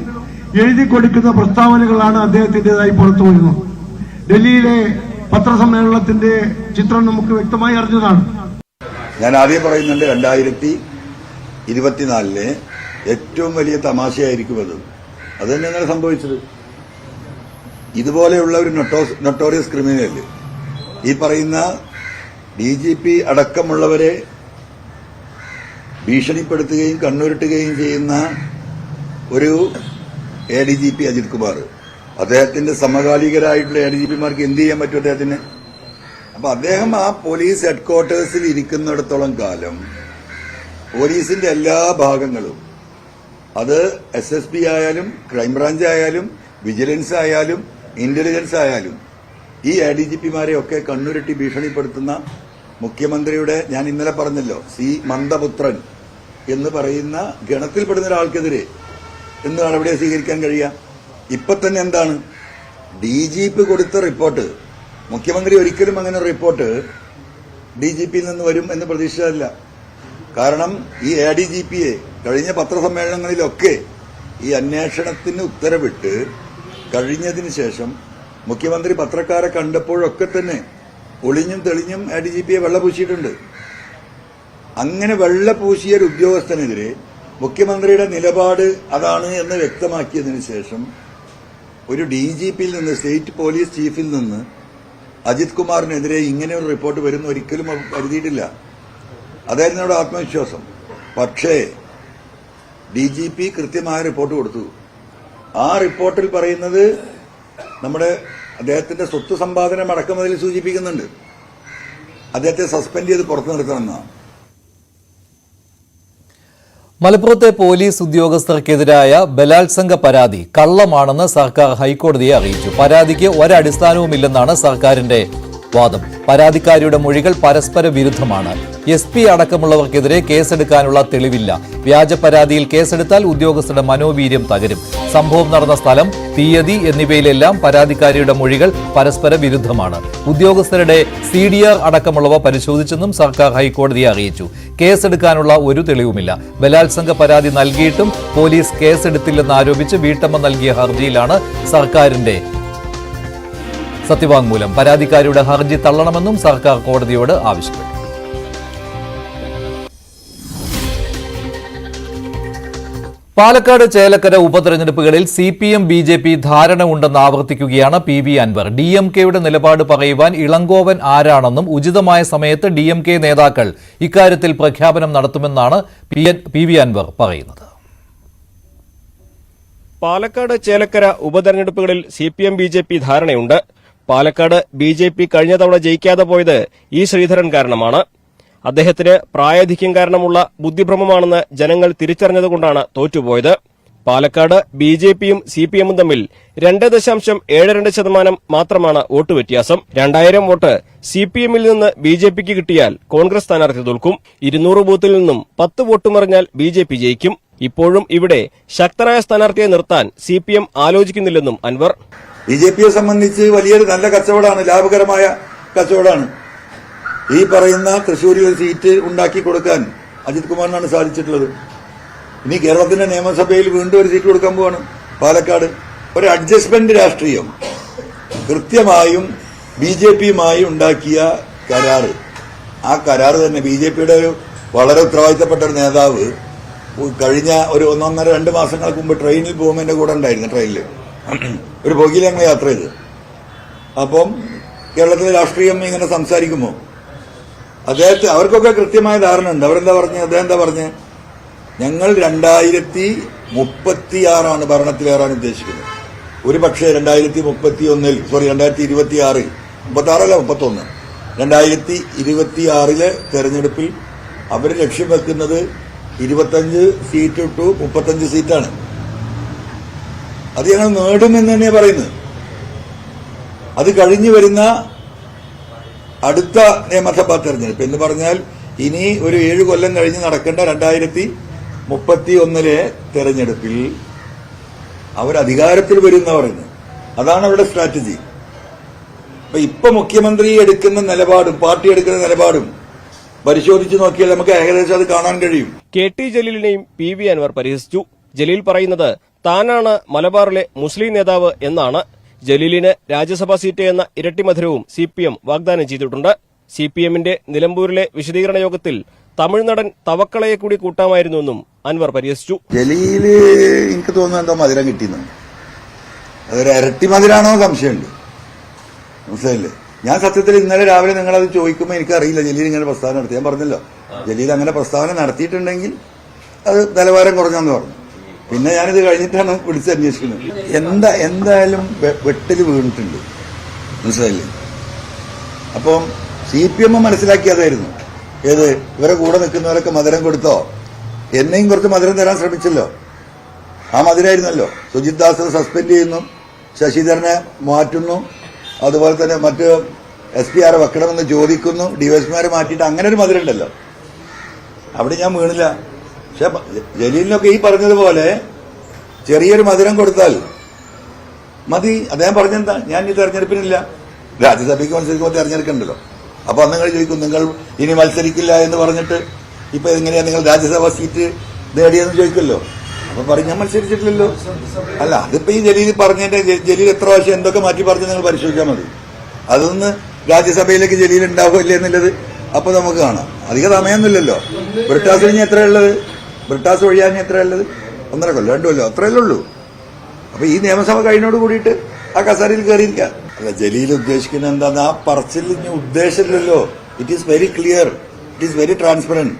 എഴുതി കൊടുക്കുന്ന പ്രസ്താവനകളാണ് അദ്ദേഹത്തിൻ്റെതായി പുറത്തു വരുന്നത്. ഡൽഹിയിലെ പത്രസമ്മേളനത്തിന്റെ ചിത്രം നമുക്ക് വ്യക്തമായി അറിഞ്ഞതാണ്. ഞാൻ ആദ്യം പറയുന്നുണ്ട്, 2024 ഏറ്റവും വലിയ തമാശയായിരിക്കും അത് തന്നെയാണ് സംഭവിച്ചത്. ഇതുപോലെയുള്ള ഒരു നൊട്ടോറിയസ് ക്രിമിനൽ, ഈ പറയുന്ന DGP അടക്കമുള്ളവരെ ഭീഷണിപ്പെടുത്തുകയും കണ്ണുരുട്ടുകയും ചെയ്യുന്ന ഒരു ADGP അജിത് കുമാർ, അദ്ദേഹത്തിന്റെ സമകാലികരായിട്ടുള്ള ADGPമാർക്ക് എന്ത് ചെയ്യാൻ പറ്റും അദ്ദേഹത്തിന്? അപ്പൊ അദ്ദേഹം ആ പോലീസ് ഹെഡ്ക്വാർട്ടേഴ്സിൽ ഇരിക്കുന്നിടത്തോളം കാലം പോലീസിന്റെ എല്ലാ ഭാഗങ്ങളും, അത് SSP ആയാലും ക്രൈംബ്രാഞ്ച് ആയാലും വിജിലൻസ് ആയാലും ഇന്റലിജൻസ് ആയാലും, ഈ ADGPമാരെ ഒക്കെ കണ്ണുരുട്ടി ഭീഷണിപ്പെടുത്തുന്ന മുഖ്യമന്ത്രിയുടെ, ഞാൻ ഇന്നലെ പറഞ്ഞല്ലോ, മന്ദപുത്രൻ എന്ന് പറയുന്ന ഗണത്തിൽപ്പെടുന്ന ഒരാൾക്കെതിരെ എന്ത് നടപടിയെ സ്വീകരിക്കാൻ കഴിയുക? ഇപ്പൊ തന്നെ എന്താണ് DGP കൊടുത്ത റിപ്പോർട്ട്? മുഖ്യമന്ത്രി ഒരിക്കലും അങ്ങനെ റിപ്പോർട്ട് DGPയിൽ നിന്ന് വരും എന്ന് പ്രതീക്ഷിച്ചതല്ല. കാരണം ഈ ADGPയെ കഴിഞ്ഞ പത്രസമ്മേളനങ്ങളിലൊക്കെ ഈ അന്വേഷണത്തിന് ഉത്തരവിട്ട് കഴിഞ്ഞതിന് ശേഷം മുഖ്യമന്ത്രി പത്രക്കാരെ കണ്ടപ്പോഴൊക്കെ തന്നെ ഒളിഞ്ഞും തെളിഞ്ഞും ADGPയെ വെള്ളപൂശിയിട്ടുണ്ട്. അങ്ങനെ വെള്ളപൂശിയ ഒരു ഉദ്യോഗസ്ഥനെതിരെ മുഖ്യമന്ത്രിയുടെ നിലപാട് അതാണ് എന്ന് വ്യക്തമാക്കിയതിനു ശേഷം ഒരു DGPയിൽ നിന്ന്, സ്റ്റേറ്റ് പോലീസ് ചീഫിൽ നിന്ന് അജിത് കുമാറിനെതിരെ ഇങ്ങനെ ഒരു റിപ്പോർട്ട് വരുന്ന ഒരിക്കലും കരുതിയിട്ടില്ല. അതായിരുന്നു അവിടെ ആത്മവിശ്വാസം. പക്ഷേ DGP കൃത്യമായ റിപ്പോർട്ട് കൊടുത്തു. ആ റിപ്പോർട്ടിൽ പറയുന്നത് നമ്മുടെ അദ്ദേഹത്തിന്റെ സ്വത്ത് സമ്പാദനം അടക്കം അതിൽ സൂചിപ്പിക്കുന്നുണ്ട്. അദ്ദേഹത്തെ സസ്പെൻഡ് ചെയ്ത് പുറത്തു നിർത്തണമെന്നാണ്. മലപ്പുറത്തെ പോലീസ് ഉദ്യോഗസ്ഥർക്കെതിരായ ബലാത്സംഗ പരാതി കള്ളമാണെന്ന് സർക്കാർ ഹൈക്കോടതിയെ അറിയിച്ചു. പരാതിക്ക് ഒരടിസ്ഥാനവുമില്ലെന്നാണ് സർക്കാരിന്റെ വാദം. പരാതിക്കാരിയുടെ മൊഴികൾ പരസ്പര വിരുദ്ധമാണ്. SP അടക്കമുള്ളവർക്കെതിരെ കേസെടുക്കാനുള്ള തെളിവില്ല. വ്യാജ പരാതിയിൽ കേസെടുത്താൽ ഉദ്യോഗസ്ഥരുടെ മനോവീര്യം തകരും. സംഭവം നടന്ന സ്ഥലം, തീയതി എന്നിവയിലെല്ലാം പരാതിക്കാരിയുടെ മൊഴികൾ പരസ്പര വിരുദ്ധമാണ്. ഉദ്യോഗസ്ഥരുടെ CDR അടക്കമുള്ളവ പരിശോധിച്ചെന്നും സർക്കാർ ഹൈക്കോടതിയെ അറിയിച്ചു. കേസെടുക്കാനുള്ള ഒരു തെളിവുമില്ല. ബലാത്സംഗ പരാതി നൽകിയിട്ടും പോലീസ് കേസെടുത്തില്ലെന്നാരോപിച്ച് വീട്ടമ്മ നൽകിയ ഹർജിയിലാണ് സർക്കാരിന്റെ സത്യവാങ്മൂലം. പരാതിക്കാരിയുടെ ഹർജി തള്ളണമെന്നും സർക്കാർ കോടതിയോട് ആവശ്യപ്പെട്ടു. പാലക്കാട് ചേലക്കര ഉപതെരഞ്ഞെടുപ്പുകളിൽ CPM BJP ധാരണ ഉണ്ടെന്ന് ആവർത്തിക്കുകയാണ് PV അൻവർ. DMKയുടെ നിലപാട് പറയുവാൻ ഇളങ്കോവൻ ആരാണെന്നും ഉചിതമായ സമയത്ത് DMK നേതാക്കൾ ഇക്കാര്യത്തിൽ പ്രഖ്യാപനം നടത്തുമെന്നാണ് PV അൻവർ പറയുന്നത്. പാലക്കാട് ചേലക്കര ഉപതെരഞ്ഞെടുപ്പുകളിൽ CPM BJP ധാരണയുണ്ട്. പാലക്കാട് BJP കഴിഞ്ഞ തവണ ജയിക്കാതെ പോയത് E. ശ്രീധരൻ കാരണമാണ്. അദ്ദേഹത്തിന് പ്രായാധിക്യം കാരണമുള്ള ബുദ്ധിഭ്രമമാണെന്ന് ജനങ്ങൾ തിരിച്ചറിഞ്ഞതുകൊണ്ടാണ് തോറ്റുപോയത്. പാലക്കാട് BJPയും CPMും തമ്മിൽ 2.72% മാത്രമാണ് വോട്ട് വ്യത്യാസം. 2000 വോട്ട് CPMിൽ നിന്ന് BJPക്ക് കിട്ടിയാൽ കോൺഗ്രസ് സ്ഥാനാർത്ഥി തോൽക്കും. 200 ബൂത്തിൽ നിന്നും 10 വോട്ട് മറിഞ്ഞാൽ BJP ജയിക്കും. ഇപ്പോഴും ഇവിടെ ശക്തരായ സ്ഥാനാർത്ഥിയെ നിർത്താൻ CPM ആലോചിക്കുന്നില്ലെന്നും അൻവർ. BJPയെ സംബന്ധിച്ച് വലിയൊരു നല്ല കച്ചവടമാണ്, ലാഭകരമായ കച്ചവടമാണ്. ഈ പറയുന്ന തൃശ്ശൂരിൽ ഒരു സീറ്റ് ഉണ്ടാക്കി കൊടുക്കാൻ അജിത് കുമാറിനാണ് സാധിച്ചിട്ടുള്ളത്. ഇനി കേരളത്തിന്റെ നിയമസഭയിൽ വീണ്ടും ഒരു സീറ്റ് കൊടുക്കാൻ പോവാണ് പാലക്കാട്. ഒരു അഡ്ജസ്റ്റ്മെന്റ് രാഷ്ട്രീയം കൃത്യമായും BJPയുമായി ഉണ്ടാക്കിയ കരാറ്, ആ കരാറ് തന്നെ BJPയുടെ ഒരു വളരെ ഉത്തരവാദിത്തപ്പെട്ട ഒരു നേതാവ് കഴിഞ്ഞ ഒരു 1.5-2 മാസങ്ങൾക്ക് മുമ്പ് ട്രെയിനിൽ പോകുമ്പോൾ എന്റെ കൂടെ ഉണ്ടായിരുന്നു. ട്രെയിനിൽ ഒരു ബോഗിയിൽ ഞങ്ങൾ യാത്ര ചെയ്ത്. അപ്പം കേരളത്തിലെ രാഷ്ട്രീയം ഇങ്ങനെ സംസാരിക്കുമോ? അവർക്കൊക്കെ കൃത്യമായ ധാരണ ഉണ്ട്. അദ്ദേഹം എന്താ പറഞ്ഞ്, ഞങ്ങൾ 2036 ഭരണത്തിലേറാൻ ഉദ്ദേശിക്കുന്നത്. ഒരു പക്ഷേ 2026 36 31 2026 തെരഞ്ഞെടുപ്പിൽ അവർ ലക്ഷ്യം വെക്കുന്നത് 25 സീറ്റ് ടു 35 സീറ്റാണ്. അത് ഞങ്ങൾ നേടുമെന്ന് തന്നെയാണ് പറയുന്നത്. അത് കഴിഞ്ഞു വരുന്ന അടുത്ത നിയമസഭാ തെരഞ്ഞെടുപ്പ് എന്ന് പറഞ്ഞാൽ ഇനി ഒരു 7 കൊല്ലം കഴിഞ്ഞ് നടക്കേണ്ട 2031 തെരഞ്ഞെടുപ്പിൽ അവർ അധികാരത്തിൽ വരും എന്നാണ് പറയുന്നത്. അതാണ് അവരുടെ സ്ട്രാറ്റജി. ഇപ്പൊ മുഖ്യമന്ത്രി എടുക്കുന്ന നിലപാടും പാർട്ടി എടുക്കുന്ന നിലപാടും പരിശോധിച്ച് നോക്കിയാൽ നമുക്ക് ഏകദേശം അത് കാണാൻ കഴിയും. KT ജലീലിനെയും PV അൻവർ പരിഹസിച്ചു. ജലീൽ പറയുന്നത് താനാണ് മലബാറിലെ മുസ്ലിം നേതാവ് എന്നാണ്. ജലീലിന് രാജ്യസഭാ സീറ്റ് എന്ന ഇരട്ടി മധുരവും CPM വാഗ്ദാനം ചെയ്തിട്ടുണ്ട്. CPMന്റെ നിലമ്പൂരിലെ വിശദീകരണ യോഗത്തിൽ തമിഴ്നടൻ തവക്കളയെ കൂടി കൂട്ടാമായിരുന്നുവെന്നും അൻവർ പരിഹസിച്ചു. ജലീല് എനിക്ക് തോന്നുന്നു എന്തോ മധുരം കിട്ടിയെന്ന്. അതൊരു ഇരട്ടി മധുരാണോ സംശയമുണ്ട്. മനസ്സിലായില്ലേ? ഞാൻ സത്യത്തിൽ ഇന്നലെ രാവിലെ നിങ്ങളത് ചോദിക്കുമ്പോൾ എനിക്കറിയില്ല ജലീൽ ഇങ്ങനെ പ്രസ്താവന നടത്തി. ഞാൻ പറഞ്ഞല്ലോ, ജലീൽ അങ്ങനെ പ്രസ്താവന നടത്തിയിട്ടുണ്ടെങ്കിൽ അത് നിലവാരം കുറഞ്ഞെന്ന് പറഞ്ഞു. പിന്നെ ഞാനിത് കഴിഞ്ഞിട്ടാണ് വിളിച്ചന്വേഷിക്കുന്നത്. എന്തായാലും വെട്ടിൽ വീണിട്ടുണ്ട്. മനസ്സിലായില്ലേ? അപ്പം CPM മനസ്സിലാക്കിയതായിരുന്നു. ഏത് ഇവരെ കൂടെ നിൽക്കുന്നവരൊക്കെ മധുരം കൊടുത്തോ? എന്നെയും കുറച്ച് മധുരം തരാൻ ശ്രമിച്ചല്ലോ. ആ മധുരമായിരുന്നല്ലോ. സുജിത് ദാസ് സസ്പെൻഡ് ചെയ്യുന്നു, ശശിധരനെ മാറ്റുന്നു, അതുപോലെ തന്നെ മറ്റ് SPR വെക്കണമെന്ന് ചോദിക്കുന്നു, DSPമാരെ മാറ്റിയിട്ട് അങ്ങനെ ഒരു മധുരം ഉണ്ടല്ലോ. അവിടെ ഞാൻ വീണില്ല. പക്ഷെ ജലീലിനൊക്കെ ഈ പറഞ്ഞതുപോലെ ചെറിയൊരു മധുരം കൊടുത്താൽ മതി. അദ്ദേഹം പറഞ്ഞെന്താ, ഞാൻ ഈ തെരഞ്ഞെടുപ്പിനില്ല, രാജ്യസഭയ്ക്ക് മത്സരിക്കുമ്പോൾ തെരഞ്ഞെടുക്കണ്ടല്ലോ. അപ്പൊ അന്ന് നിങ്ങൾ ചോദിക്കും, നിങ്ങൾ ഇനി മത്സരിക്കില്ല എന്ന് പറഞ്ഞിട്ട് ഇപ്പൊ എങ്ങനെയാ നിങ്ങൾ രാജ്യസഭാ സീറ്റ് നേടിയെന്ന് ചോദിക്കുമല്ലോ. അപ്പൊ പറയും ഞാൻ മത്സരിച്ചിട്ടില്ലല്ലോ. അല്ല, അതിപ്പോ ഈ ജലീൽ പറഞ്ഞതിന്റെ ജലീൽ എത്ര പ്രാവശ്യം എന്തൊക്കെ മാറ്റി പറഞ്ഞ് നിങ്ങൾ പരിശോധിച്ചാൽ മതി. അതൊന്ന് രാജ്യസഭയിലേക്ക് ജലീൽ ഉണ്ടാവില്ലേ എന്നുള്ളത് അപ്പൊ നമുക്ക് കാണാം. അധിക സമയമൊന്നുമില്ലല്ലോ. ബ്രിട്ടാസ് കഴിഞ്ഞ് എത്രയുള്ളത്? ബ്രിട്ടാസ് ഒഴിയാൻ എത്രയുള്ളത്? 1.5 കൊല്ലം 2 കൊല്ലം അത്രയല്ലേ ഉള്ളൂ. അപ്പൊ ഈ നിയമസഭ കഴിഞ്ഞോട് കൂടിയിട്ട് ആ കസാരയിൽ കയറിയിരിക്കാം. അല്ല, ജലീൽ ഉദ്ദേശിക്കുന്നത് എന്താന്ന് ആ പറച്ചിൽ ഉദ്ദേശമില്ലല്ലോ. It is very clear, it is very transparent.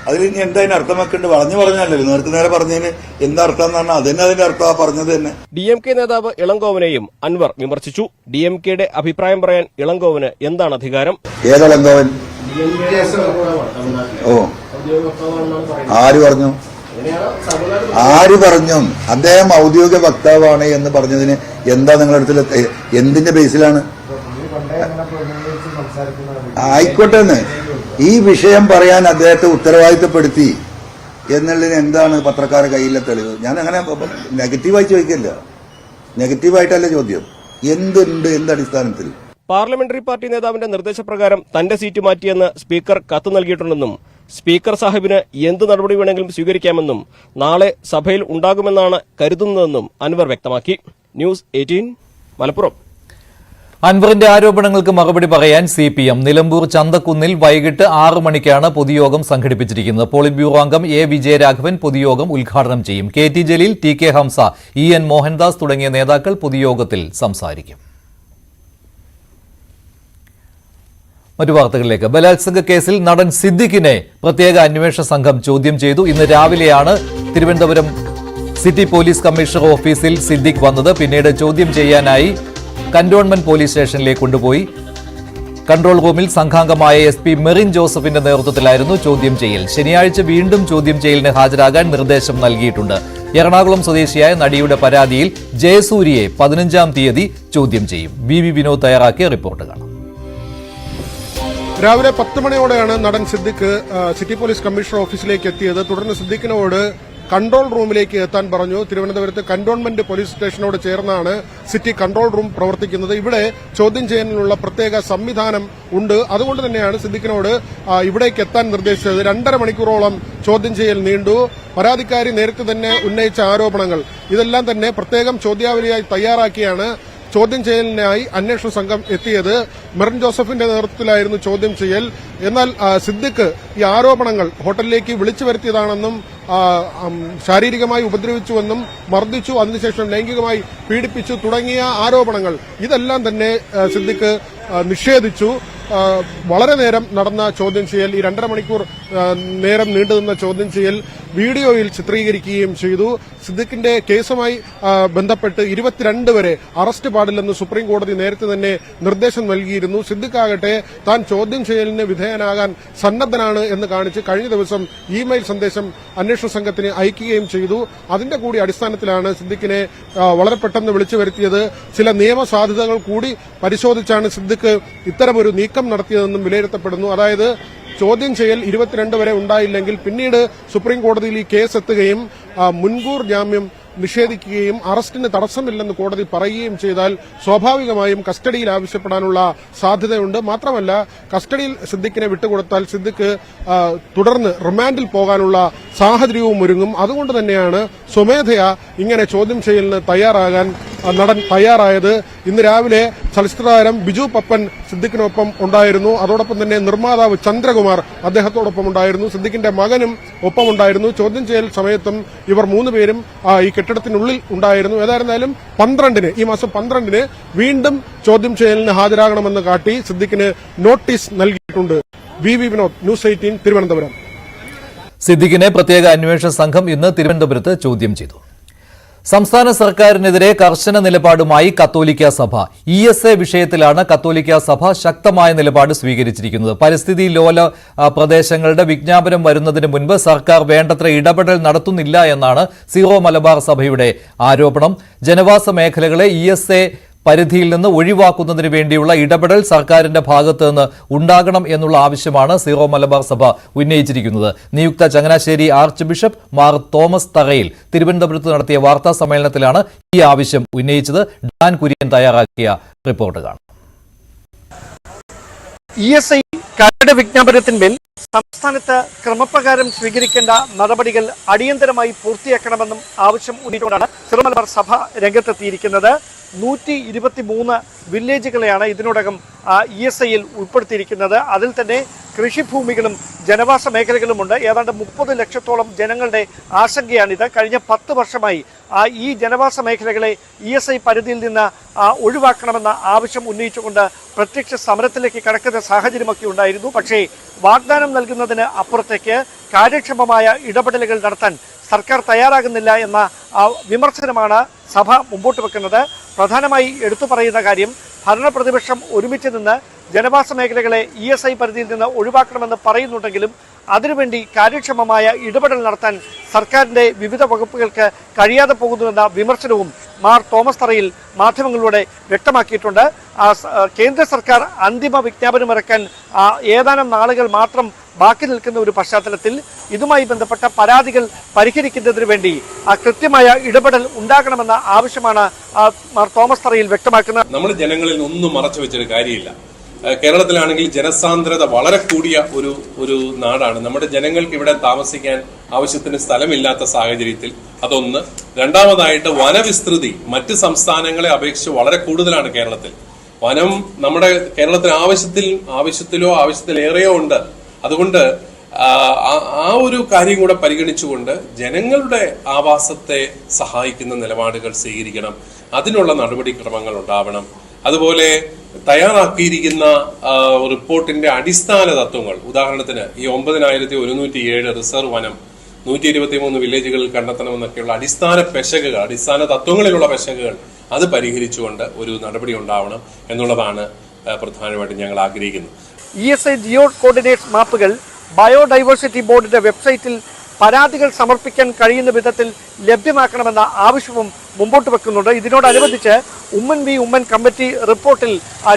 അതിൽ ഇനി എന്താ അതിന് അർത്ഥം വെക്കേണ്ടത്? പറഞ്ഞല്ലോ, നേർക്ക് നേരെ പറഞ്ഞതിന് എന്താ അർത്ഥം എന്ന് പറഞ്ഞാൽ അതന്നെ അതിന്റെ അർത്ഥം പറഞ്ഞത് തന്നെ. DMK നേതാവ് ഇളങ്കോവനെയും അൻവർ വിമർശിച്ചു. DMKയുടെ അഭിപ്രായം പറയാൻ ഇളങ്കോവന് എന്താണ് അധികാരം? ഏതളങ്കോവൻ? ഓ, ആര് പറഞ്ഞു? അദ്ദേഹം ഔദ്യോഗിക വക്താവാണ് എന്ന് പറഞ്ഞതിന് എന്താ നിങ്ങളുടെ അടുത്ത് എന്തിന്റെ ബേസിലാണ്? ആയിക്കോട്ടെ, ഈ വിഷയം പറയാൻ അദ്ദേഹത്തെ ഉത്തരവാദിത്തപ്പെടുത്തി എന്നുള്ളതിന് എന്താണ് പത്രക്കാരുടെ കയ്യിലെ തെളിവ്? ഞാൻ അങ്ങനെ നെഗറ്റീവായി ചോദിക്കില്ല. നെഗറ്റീവായിട്ടല്ല ചോദ്യം. എന്തുണ്ട്, എന്തടിസ്ഥാനത്തിൽ? പാർലമെന്ററി പാർട്ടി നേതാവിന്റെ നിർദ്ദേശപ്രകാരം തന്റെ സീറ്റ് മാറ്റിയെന്ന് സ്പീക്കർ കത്ത് നൽകിയിട്ടുണ്ടെന്നും സ്പീക്കർ സാഹിബിന് എന്ത് നടപടി വേണമെങ്കിലും സ്വീകരിക്കാമെന്നും നാളെ സഭയിൽ ഉണ്ടാകുമെന്നാണ് കരുതുന്നതെന്നും അൻവർ വ്യക്തമാക്കി. ന്യൂസ് 18 മലപ്പുറം. അൻവറിന്റെ ആരോപണങ്ങൾക്ക് മറുപടി പറയാൻ CPM നിലമ്പൂർ ചന്തക്കുന്നിൽ വൈകിട്ട് 6 മണിക്കാണ് പൊതുയോഗം സംഘടിപ്പിച്ചിരിക്കുന്നത്. പോളിറ്റ് ബ്യൂറോ അംഗം A. വിജയരാഘവൻ പൊതുയോഗം ഉദ്ഘാടനം ചെയ്യും. KT Jaleel, TK Hamza, EN Mohandas തുടങ്ങിയ നേതാക്കൾ പൊതുയോഗത്തിൽ സംസാരിക്കും. മറ്റു വാർത്തകളിലേക്ക്. ബലാത്സംഗ കേസിൽ നടൻ സിദ്ദിഖിനെ പ്രത്യേക അന്വേഷണ സംഘം ചോദ്യം ചെയ്തു. ഇന്ന് രാവിലെയാണ് തിരുവനന്തപുരം സിറ്റി പോലീസ് കമ്മീഷണർ ഓഫീസിൽ സിദ്ദിഖ് വന്നത്. പിന്നീട് ചോദ്യം ചെയ്യാനായി കന്റോൺമെന്റ് പോലീസ് സ്റ്റേഷനിലേക്ക് കൊണ്ടുപോയി. കൺട്രോൾ റൂമിൽ സംഘാംഗമായ SP മെറിൻ ജോസഫിന്റെ നേതൃത്വത്തിലായിരുന്നു ചോദ്യം ചെയ്യൽ. ശനിയാഴ്ച വീണ്ടും ചോദ്യം ചെയ്യലിന് ഹാജരാകാൻ നിർദ്ദേശം നൽകിയിട്ടുണ്ട്. എറണാകുളം സ്വദേശിയായ നടിയുടെ പരാതിയിൽ ജയസൂര്യയെ 15-ാം തീയതി ചോദ്യം ചെയ്യും. BV വിനോദ് തയ്യാറാക്കിയ റിപ്പോർട്ട് കാണാം. രാവിലെ 10 മണിയോടെയാണ് നടൻ സിദ്ദിഖ് സിറ്റി പോലീസ് കമ്മീഷണർ ഓഫീസിലേക്ക് എത്തിയത്. തുടർന്ന് സിദ്ദിഖിനോട് കൺട്രോൾ റൂമിലേക്ക് എത്താൻ പറഞ്ഞു. തിരുവനന്തപുരത്ത് കന്റോൺമെന്റ് പോലീസ് സ്റ്റേഷനോട് ചേർന്നാണ് സിറ്റി കൺട്രോൾ റൂം പ്രവർത്തിക്കുന്നത്. ഇവിടെ ചോദ്യം ചെയ്യാനുള്ള പ്രത്യേക സംവിധാനം ഉണ്ട്. അതുകൊണ്ട് തന്നെയാണ് സിദ്ദിഖിനോട് ഇവിടേക്ക് എത്താൻ നിർദ്ദേശിച്ചത്. 2.5 മണിക്കൂറോളം ചോദ്യം ചെയ്യൽ നീണ്ടു. പരാതിക്കാരി നേരത്തെ തന്നെ ഉന്നയിച്ച ആരോപണങ്ങൾ ഇതെല്ലാം തന്നെ പ്രത്യേകം ചോദ്യാവലിയായി തയ്യാറാക്കിയാണ് ചോദ്യം ചെയ്യലിനായി അന്വേഷണ സംഘം എത്തിയത്. മെറിൻ ജോസഫിന്റെ നേതൃത്വത്തിലായിരുന്നു ചോദ്യം ചെയ്യൽ. എന്നാൽ സിദ്ദിഖ് ഈ ആരോപണങ്ങൾ ഹോട്ടലിലേക്ക് വിളിച്ചു വരുത്തിയതാണെന്നും ശാരീരികമായി ഉപദ്രവിച്ചുവെന്നും മർദ്ദിച്ചു, അതിനുശേഷം ലൈംഗികമായി പീഡിപ്പിച്ചു തുടങ്ങിയ ആരോപണങ്ങൾ ഇതെല്ലാം തന്നെ സിദ്ദിഖ് നിഷേധിച്ചു. വളരെ നേരം നടന്ന ചോദ്യം ചെയ്യൽ, ഈ 2.5 മണിക്കൂർ നേരം നീണ്ടുനിന്ന ചോദ്യം ചെയ്യൽ വീഡിയോയിൽ ചിത്രീകരിക്കുകയും ചെയ്തു. സിദ്ദിഖിന്റെ കേസുമായി ബന്ധപ്പെട്ട് 22 വരെ അറസ്റ്റ് പാടില്ലെന്ന് സുപ്രീം കോടതി നേരത്തെ തന്നെ നിർദ്ദേശം നൽകിയിരുന്നു. സിദ്ദിഖ് ആകട്ടെ താൻ ചോദ്യം ചെയ്യലിന് വിധേയനാകാൻ സന്നദ്ധനാണ് എന്ന് കാണിച്ച് കഴിഞ്ഞ ദിവസം ഇമെയിൽ സന്ദേശം അന്വേഷണ സംഘത്തിന് അയക്കുകയും ചെയ്തു. അതിന്റെ കൂടി അടിസ്ഥാനത്തിലാണ് സിദ്ദിഖിനെ വളരെ പെട്ടെന്ന് വിളിച്ചു വരുത്തിയത്. ചില നിയമസാധ്യതകൾ കൂടി പരിശോധിച്ചാണ് സിദ്ദിഖ് ഇത്തരമൊരു നീക്കം നടത്തിയതെന്നും വിലയിരുത്തപ്പെടുന്നു. അതായത് ചോദ്യം ചെയ്യൽ 22 വരെ ഉണ്ടായില്ലെങ്കിൽ പിന്നീട് സുപ്രീം കോടതിയിൽ ഈ കേസ് എത്തുകയും മുൻകൂർ ജാമ്യം നിഷേധിക്കുകയും അറസ്റ്റിന് തടസ്സമില്ലെന്ന് കോടതി പറയുകയും ചെയ്താൽ സ്വാഭാവികമായും കസ്റ്റഡിയിൽ ആവശ്യപ്പെടാനുള്ള സാധ്യതയുണ്ട്. മാത്രമല്ല കസ്റ്റഡിയിൽ സിദ്ദിഖിനെ വിട്ടുകൊടുത്താൽ സിദ്ദിഖ് തുടർന്ന് റിമാൻഡിൽ പോകാനുള്ള സാഹചര്യവും ഒരുങ്ങും. അതുകൊണ്ട് തന്നെയാണ് സ്വമേധയാ ഇങ്ങനെ ചോദ്യം ചെയ്യലിന് നടൻ തയ്യാറായത്. ഇന്ന് രാവിലെ ചലച്ചിത്രതാരം ബിജു പപ്പൻ സിദ്ദിഖിനൊപ്പം ഉണ്ടായിരുന്നു. അതോടൊപ്പം തന്നെ നിർമ്മാതാവ് ചന്ദ്രകുമാർ അദ്ദേഹത്തോടൊപ്പം ഉണ്ടായിരുന്നു. സിദ്ദിഖിന്റെ മകനും ഒപ്പമുണ്ടായിരുന്നു. ചോദ്യം ചെയ്യൽ സമയത്തും ഇവർ 3 പേരും ഈ കെട്ടിടത്തിനുള്ളിൽ ഉണ്ടായിരുന്നു. ഏതായിരുന്നാലും ഈ മാസം 12 വീണ്ടും ചോദ്യം ചെയ്യലിന് ഹാജരാകണമെന്ന് കാട്ടി സിദ്ദിഖിന് നോട്ടീസ് നൽകിയിട്ടുണ്ട്. V Vinod, news 18 Thiruvananthapuram. സിദ്ദിഖിനെ പ്രത്യേക അന്വേഷണ സംഘം ഇന്ന് തിരുവനന്തപുരത്ത് ചോദ്യം ചെയ്തു. സംസ്ഥാന സർക്കാരിനെതിരെ കർശന നിലപാടുമായി കത്തോലിക്ക സഭ. ESA വിഷയത്തിലാണ് കത്തോലിക്ക സഭ ശക്തമായ നിലപാട് സ്വീകരിച്ചിരിക്കുന്നത്. പരിസ്ഥിതി ലോല പ്രദേശങ്ങളുടെ വിജ്ഞാപനം വരുന്നതിന് മുൻപ് സർക്കാർ വേണ്ടത്ര ഇടപെടൽ നടത്തുന്നില്ല എന്നാണ് സീറോ മലബാർ സഭയുടെ ആരോപണം. ജനവാസ മേഖലകളെ ESA പരിധിയിൽ നിന്ന് ഒഴിവാക്കുന്നതിന് വേണ്ടിയുള്ള ഇടപെടൽ സർക്കാരിന്റെ ഭാഗത്ത് നിന്ന് ഉണ്ടാകണം എന്നുള്ള ആവശ്യമാണ് സീറോ മലബാർ സഭ ഉന്നയിച്ചിരിക്കുന്നത്. നിയുക്ത Changanassery arch bishop Mar Thomas തറയിൽ തിരുവനന്തപുരത്ത് നടത്തിയ വാർത്താ സമ്മേളനത്തിലാണ് ഈ ആവശ്യം ഉന്നയിച്ചത്. ഡാൻ കുര്യൻ തയ്യാറാക്കിയ റിപ്പോർട്ട് കാണാം. ESI കരട് വിജ്ഞാപനത്തിന്മേൽ സംസ്ഥാനത്ത് ക്രമപ്രകാരം സ്വീകരിക്കേണ്ട നടപടികൾ അടിയന്തരമായി പൂർത്തിയാക്കണമെന്നും ആവശ്യം ഉന്നയിച്ചുകൊണ്ടാണ് സീറോ മലബാർ സഭ രംഗത്തെത്തിയിരിക്കുന്നത്. 123 വില്ലേജുകളെയാണ് ഇതിനോടകം ESIയിൽ ഉൾപ്പെടുത്തിയിരിക്കുന്നത്. അതിൽ തന്നെ കൃഷിഭൂമികളും ജനവാസ മേഖലകളുമുണ്ട്. ഏതാണ്ട് 30 ലക്ഷത്തോളം ജനങ്ങളുടെ ആശങ്കയാണിത്. കഴിഞ്ഞ 10 വർഷമായി ഈ ജനവാസ മേഖലകളെ ESI പരിധിയിൽ നിന്ന് ഒഴിവാക്കണമെന്ന ആവശ്യം ഉന്നയിച്ചുകൊണ്ട് പ്രത്യക്ഷ സമരത്തിലേക്ക് കടക്കുന്ന സാഹചര്യമൊക്കെ ഉണ്ടായിരുന്നു. പക്ഷേ വാഗ്ദാനം നൽകുന്നതിന് അപ്പുറത്തേക്ക് കാര്യക്ഷമമായ ഇടപെടലുകൾ നടത്താൻ സർക്കാർ തയ്യാറാകുന്നില്ല എന്ന വിമർശനമാണ് സഭ മുമ്പോട്ട് വെക്കുന്നത്. പ്രധാനമായി എടുത്തു പറയുന്ന കാര്യം ഭരണപ്രതിപക്ഷം ഒരുമിച്ച് നിന്ന് ജനവാസ മേഖലകളെ ESI പരിധിയിൽ നിന്ന് ഒഴിവാക്കണമെന്ന് പറയുന്നുണ്ടെങ്കിലും അതിനുവേണ്ടി കാര്യക്ഷമമായ ഇടപെടൽ നടത്താൻ സർക്കാരിന്റെ വിവിധ വകുപ്പുകൾക്ക് കഴിയാതെ പോകുന്നുവെന്ന വിമർശനവും മാർ തോമസ് തറയിൽ മാധ്യമങ്ങളിലൂടെ വ്യക്തമാക്കിയിട്ടുണ്ട്. കേന്ദ്ര സർക്കാർ അന്തിമ വിജ്ഞാപനമിറക്കാൻ ഏതാനും നാളുകൾ മാത്രം ബാക്കി നിൽക്കുന്ന ഒരു പശ്ചാത്തലത്തിൽ ഇതുമായി ബന്ധപ്പെട്ട പരാതികൾ പരിഹരിക്കുന്നതിന് വേണ്ടി കൃത്യമായ ഇടപെടൽ ഉണ്ടാകണമെന്ന ആവശ്യമാണ് മാർ തോമസ് തറയിൽ വ്യക്തമാക്കുന്നത്. നമ്മൾ ജനങ്ങളിൽ ഒന്നും മറച്ചു വെച്ചൊരു കാര്യമില്ല. കേരളത്തിലാണെങ്കിൽ ജനസാന്ദ്രത വളരെ കൂടിയ ഒരു നാടാണ്. നമ്മുടെ ജനങ്ങൾക്ക് ഇവിടെ താമസിക്കാൻ ആവശ്യത്തിന് സ്ഥലമില്ലാത്ത സാഹചര്യത്തിൽ അതൊന്ന്. രണ്ടാമതായിട്ട് വനവിസ്തൃതി മറ്റ് സംസ്ഥാനങ്ങളെ അപേക്ഷിച്ച് വളരെ കൂടുതലാണ് കേരളത്തിൽ. വനം നമ്മുടെ കേരളത്തിന് ആവശ്യത്തിലേറെയോ ഉണ്ട്. അതുകൊണ്ട് ആ ഒരു കാര്യം കൂടെ പരിഗണിച്ചുകൊണ്ട് ജനങ്ങളുടെ ആവാസത്തെ സഹായിക്കുന്ന നിലപാടുകൾ സ്വീകരിക്കണം. അതിനുള്ള നടപടിക്രമങ്ങൾ ഉണ്ടാവണം. അതുപോലെ തയ്യാറാക്കിയിരിക്കുന്ന റിപ്പോർട്ടിന്റെ അടിസ്ഥാന തത്വങ്ങൾ, ഉദാഹരണത്തിന് ഈ 9107 റിസർവ് വനം 123 വില്ലേജുകളിൽ കണ്ടെത്തണമെന്നൊക്കെയുള്ള അടിസ്ഥാന തത്വങ്ങളിലുള്ള പെശകുകൾ അത് പരിഹരിച്ചുകൊണ്ട് ഒരു നടപടി ഉണ്ടാവണം എന്നുള്ളതാണ് പ്രധാനമായിട്ടും ഞങ്ങൾ ആഗ്രഹിക്കുന്നത്. ESI ജിയോ കോർഡിനേറ്റ് മാപ്പുകൾ ബയോഡൈവേഴ്സിറ്റി ബോർഡിന്റെ വെബ്സൈറ്റിൽ പരാതികൾ സമർപ്പിക്കാൻ കഴിയുന്ന വിധത്തിൽ ലഭ്യമാക്കണമെന്ന ആവശ്യവും മുമ്പോട്ട് വെക്കുന്നുണ്ട്. ഇതിനോടനുബന്ധിച്ച് ഉമ്മൻ കമ്മിറ്റി റിപ്പോർട്ടിൽ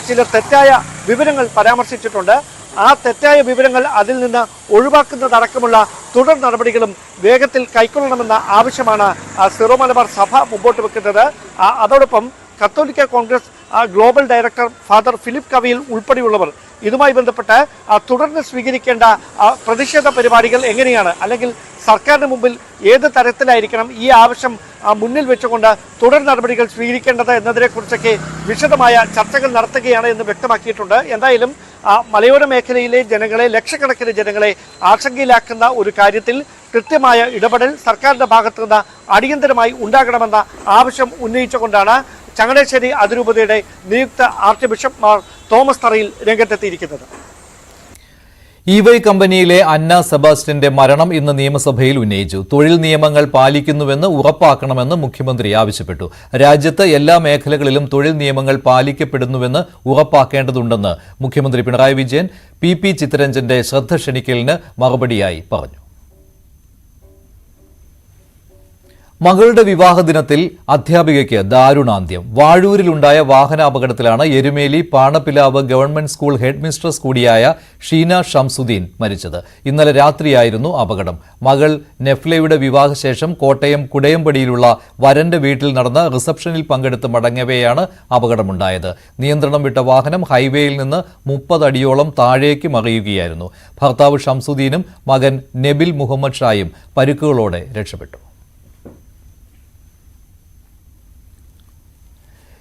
ചില തെറ്റായ വിവരങ്ങൾ പരാമർശിച്ചിട്ടുണ്ട്. ആ തെറ്റായ വിവരങ്ങൾ അതിൽ നിന്ന് ഒഴിവാക്കുന്നതടക്കമുള്ള തുടർ നടപടികളും വേഗത്തിൽ കൈക്കൊള്ളണമെന്ന ആവശ്യമാണ് സീറോ മലബാർ സഭ മുമ്പോട്ട് വെക്കുന്നത്. അതോടൊപ്പം കത്തോലിക്ക Congress global director father Philip Kaviyil ഉൾപ്പെടെയുള്ളവർ ഇതുമായി ബന്ധപ്പെട്ട് തുടർന്ന് സ്വീകരിക്കേണ്ട പ്രതിഷേധ പരിപാടികൾ എങ്ങനെയാണ്, അല്ലെങ്കിൽ സർക്കാരിന് മുമ്പിൽ ഏത് തരത്തിലായിരിക്കണം ഈ ആവശ്യം മുന്നിൽ വെച്ചുകൊണ്ട് തുടർ നടപടികൾ സ്വീകരിക്കേണ്ടത് എന്നതിനെക്കുറിച്ചൊക്കെ വിശദമായ ചർച്ചകൾ നടത്തുകയാണ് എന്ന് വ്യക്തമാക്കിയിട്ടുണ്ട്. എന്തായാലും മലയോര മേഖലയിലെ ജനങ്ങളെ, ലക്ഷക്കണക്കിന് ജനങ്ങളെ ആശങ്കയിലാക്കുന്ന ഒരു കാര്യത്തിൽ കൃത്യമായ ഇടപെടൽ സർക്കാരിന്റെ ഭാഗത്തു നിന്ന് അടിയന്തരമായി ഉണ്ടാകണമെന്ന ആവശ്യം ഉന്നയിച്ചുകൊണ്ടാണ് ചങ്ങനാശ്ശേരി അതിരൂപതയുടെ നിയുക്ത ആർച്ച് ബിഷപ്പ് മാർ തോമസ് തറയിൽ രംഗത്തെത്തിയിരിക്കുന്നത്. ഇവൈ കമ്പനിയിലെ അന്ന സെബാസ്റ്റ്യന്റെ മരണം ഇന്ന് നിയമസഭയിൽ ഉന്നയിച്ചു. തൊഴിൽ നിയമങ്ങൾ പാലിക്കുന്നുവെന്ന് ഉറപ്പാക്കണമെന്ന് മുഖ്യമന്ത്രി ആവശ്യപ്പെട്ടു. രാജ്യത്ത് എല്ലാ മേഖലകളിലും തൊഴിൽ നിയമങ്ങൾ പാലിക്കപ്പെടുന്നുവെന്ന് ഉറപ്പാക്കേണ്ടതുണ്ടെന്ന് മുഖ്യമന്ത്രി പിണറായി വിജയൻ പി ചിത്തരഞ്ജന്റെ ശ്രദ്ധ ക്ഷണിക്കലിന് മറുപടിയായി പറഞ്ഞു. മകളുടെ വിവാഹ ദിനത്തിൽ അധ്യാപികയ്ക്ക് ദാരുണാന്ത്യം. വാഴൂരിലുണ്ടായ വാഹനാപകടത്തിലാണ് Erumeli Panappilavu government school head mistress കൂടിയായ ഷീന ഷംസുദ്ദീൻ മരിച്ചത്. ഇന്നലെ രാത്രിയായിരുന്നു അപകടം. മകൾ നെഫ്ലയുടെ വിവാഹശേഷം കോട്ടയം കുടയമ്പടിയിലുള്ള വരന്റെ വീട്ടിൽ നടന്ന റിസപ്ഷനിൽ പങ്കെടുത്ത് മടങ്ങവെയാണ് അപകടമുണ്ടായത്. നിയന്ത്രണം വിട്ട വാഹനം ഹൈവേയിൽ നിന്ന് 30 അടിയോളം താഴേക്ക് മറിയുകയായിരുന്നു. ഭർത്താവ് ഷംസുദ്ദീനും മകൻ നബിൽ മുഹമ്മദ് ഷായും പരിക്കുകളോടെ രക്ഷപ്പെട്ടു.